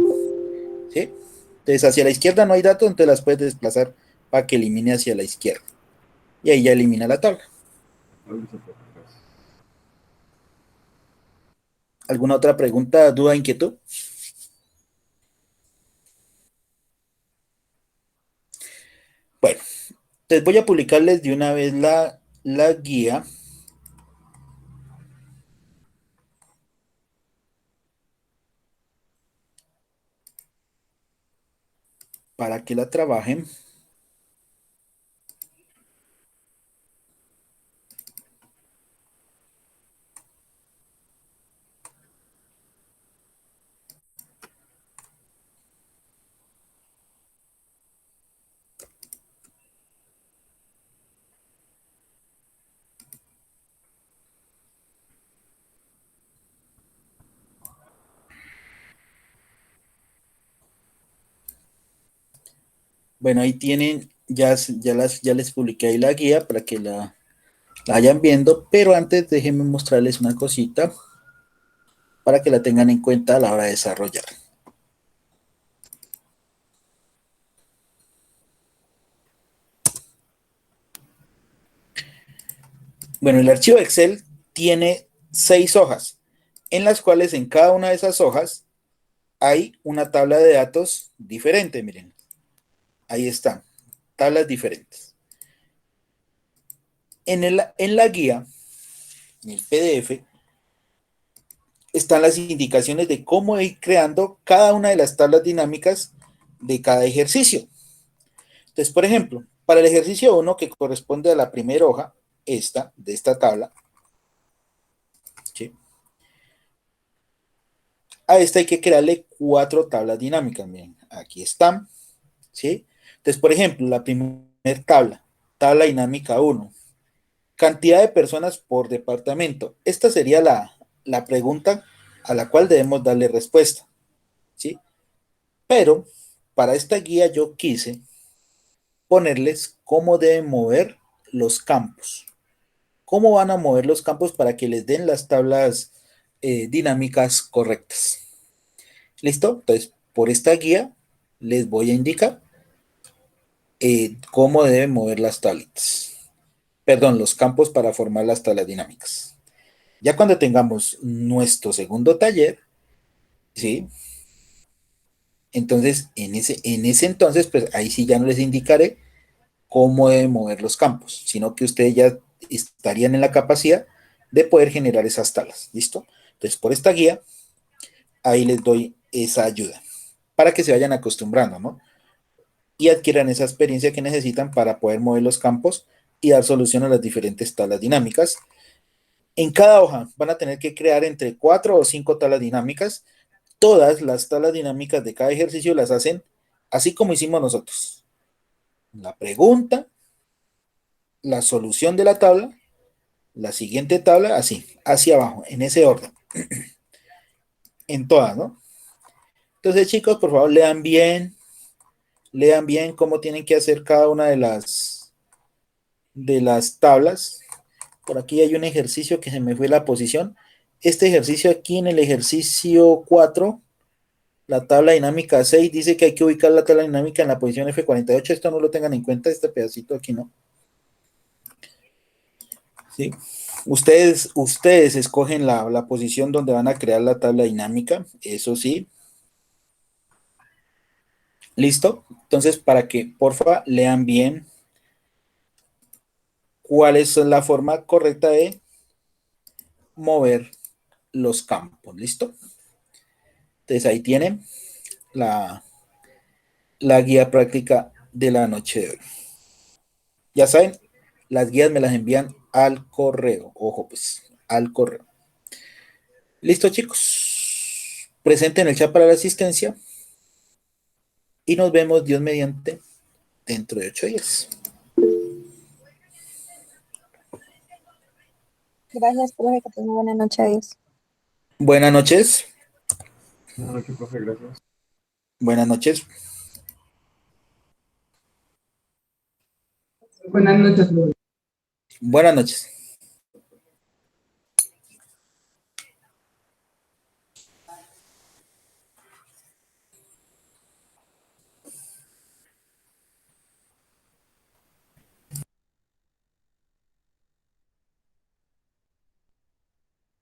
¿sí? Entonces, hacia la izquierda no hay datos, entonces las puedes desplazar para que elimine hacia la izquierda. Y ahí ya elimina la tabla. ¿Alguna otra pregunta, duda, inquietud? Bueno, entonces voy a publicarles de una vez la guía para que la trabajen. Bueno, ahí tienen, ya les publiqué ahí la guía para que la vayan viendo, pero antes déjenme mostrarles una cosita para que la tengan en cuenta a la hora de desarrollar. Bueno, el archivo Excel tiene 6 hojas, en las cuales en cada una de esas hojas hay una tabla de datos diferente, miren. Ahí están, tablas diferentes. En la guía, en el PDF, están las indicaciones de cómo ir creando cada una de las tablas dinámicas de cada ejercicio. Entonces, por ejemplo, para el ejercicio 1, que corresponde a la primera hoja, de esta tabla, ¿sí? A esta hay que crearle 4 tablas dinámicas. Miren, aquí están, ¿sí? Entonces, por ejemplo, la primera tabla, tabla dinámica 1, cantidad de personas por departamento. Esta sería la pregunta a la cual debemos darle respuesta, ¿sí? Pero para esta guía yo quise ponerles cómo deben mover los campos. ¿Cómo van a mover los campos para que les den las tablas dinámicas correctas? ¿Listo? Entonces, por esta guía les voy a indicar cómo deben mover las tablitas. Perdón, los campos para formar las tablas dinámicas. Ya cuando tengamos nuestro segundo taller, ¿sí? Entonces, en ese entonces, pues ahí sí ya no les indicaré cómo deben mover los campos, sino que ustedes ya estarían en la capacidad de poder generar esas tablas. ¿Listo? Entonces, por esta guía, ahí les doy esa ayuda para que se vayan acostumbrando, ¿no? Y adquieran esa experiencia que necesitan para poder mover los campos y dar solución a las diferentes tablas dinámicas. En cada hoja van a tener que crear entre 4 o 5 tablas dinámicas. Todas las tablas dinámicas de cada ejercicio las hacen así como hicimos nosotros. La pregunta, la solución de la tabla, la siguiente tabla, así, hacia abajo, en ese orden. En todas, ¿no? Entonces, chicos, por favor, lean bien cómo tienen que hacer cada una de las tablas. Por aquí hay un ejercicio que se me fue la posición. Este ejercicio aquí en el ejercicio 4, la tabla dinámica 6, dice que hay que ubicar la tabla dinámica en la posición F48. Esto no lo tengan en cuenta, este pedacito aquí no. ¿Sí? Ustedes escogen la posición donde van a crear la tabla dinámica, eso sí. ¿Listo? Entonces, para que, porfa, lean bien cuál es la forma correcta de mover los campos. ¿Listo? Entonces, ahí tienen la guía práctica de la noche de hoy. Ya saben, las guías me las envían al correo. Ojo, pues, al correo. Listo, chicos. Presenten el chat para la asistencia. Y nos vemos, Dios mediante, dentro de 8 días. Gracias, profe, que tenga buena noche. Adiós. Buenas noches. Buenas noches, profe, gracias. Buenas noches. Buenas noches, profe. Buenas noches.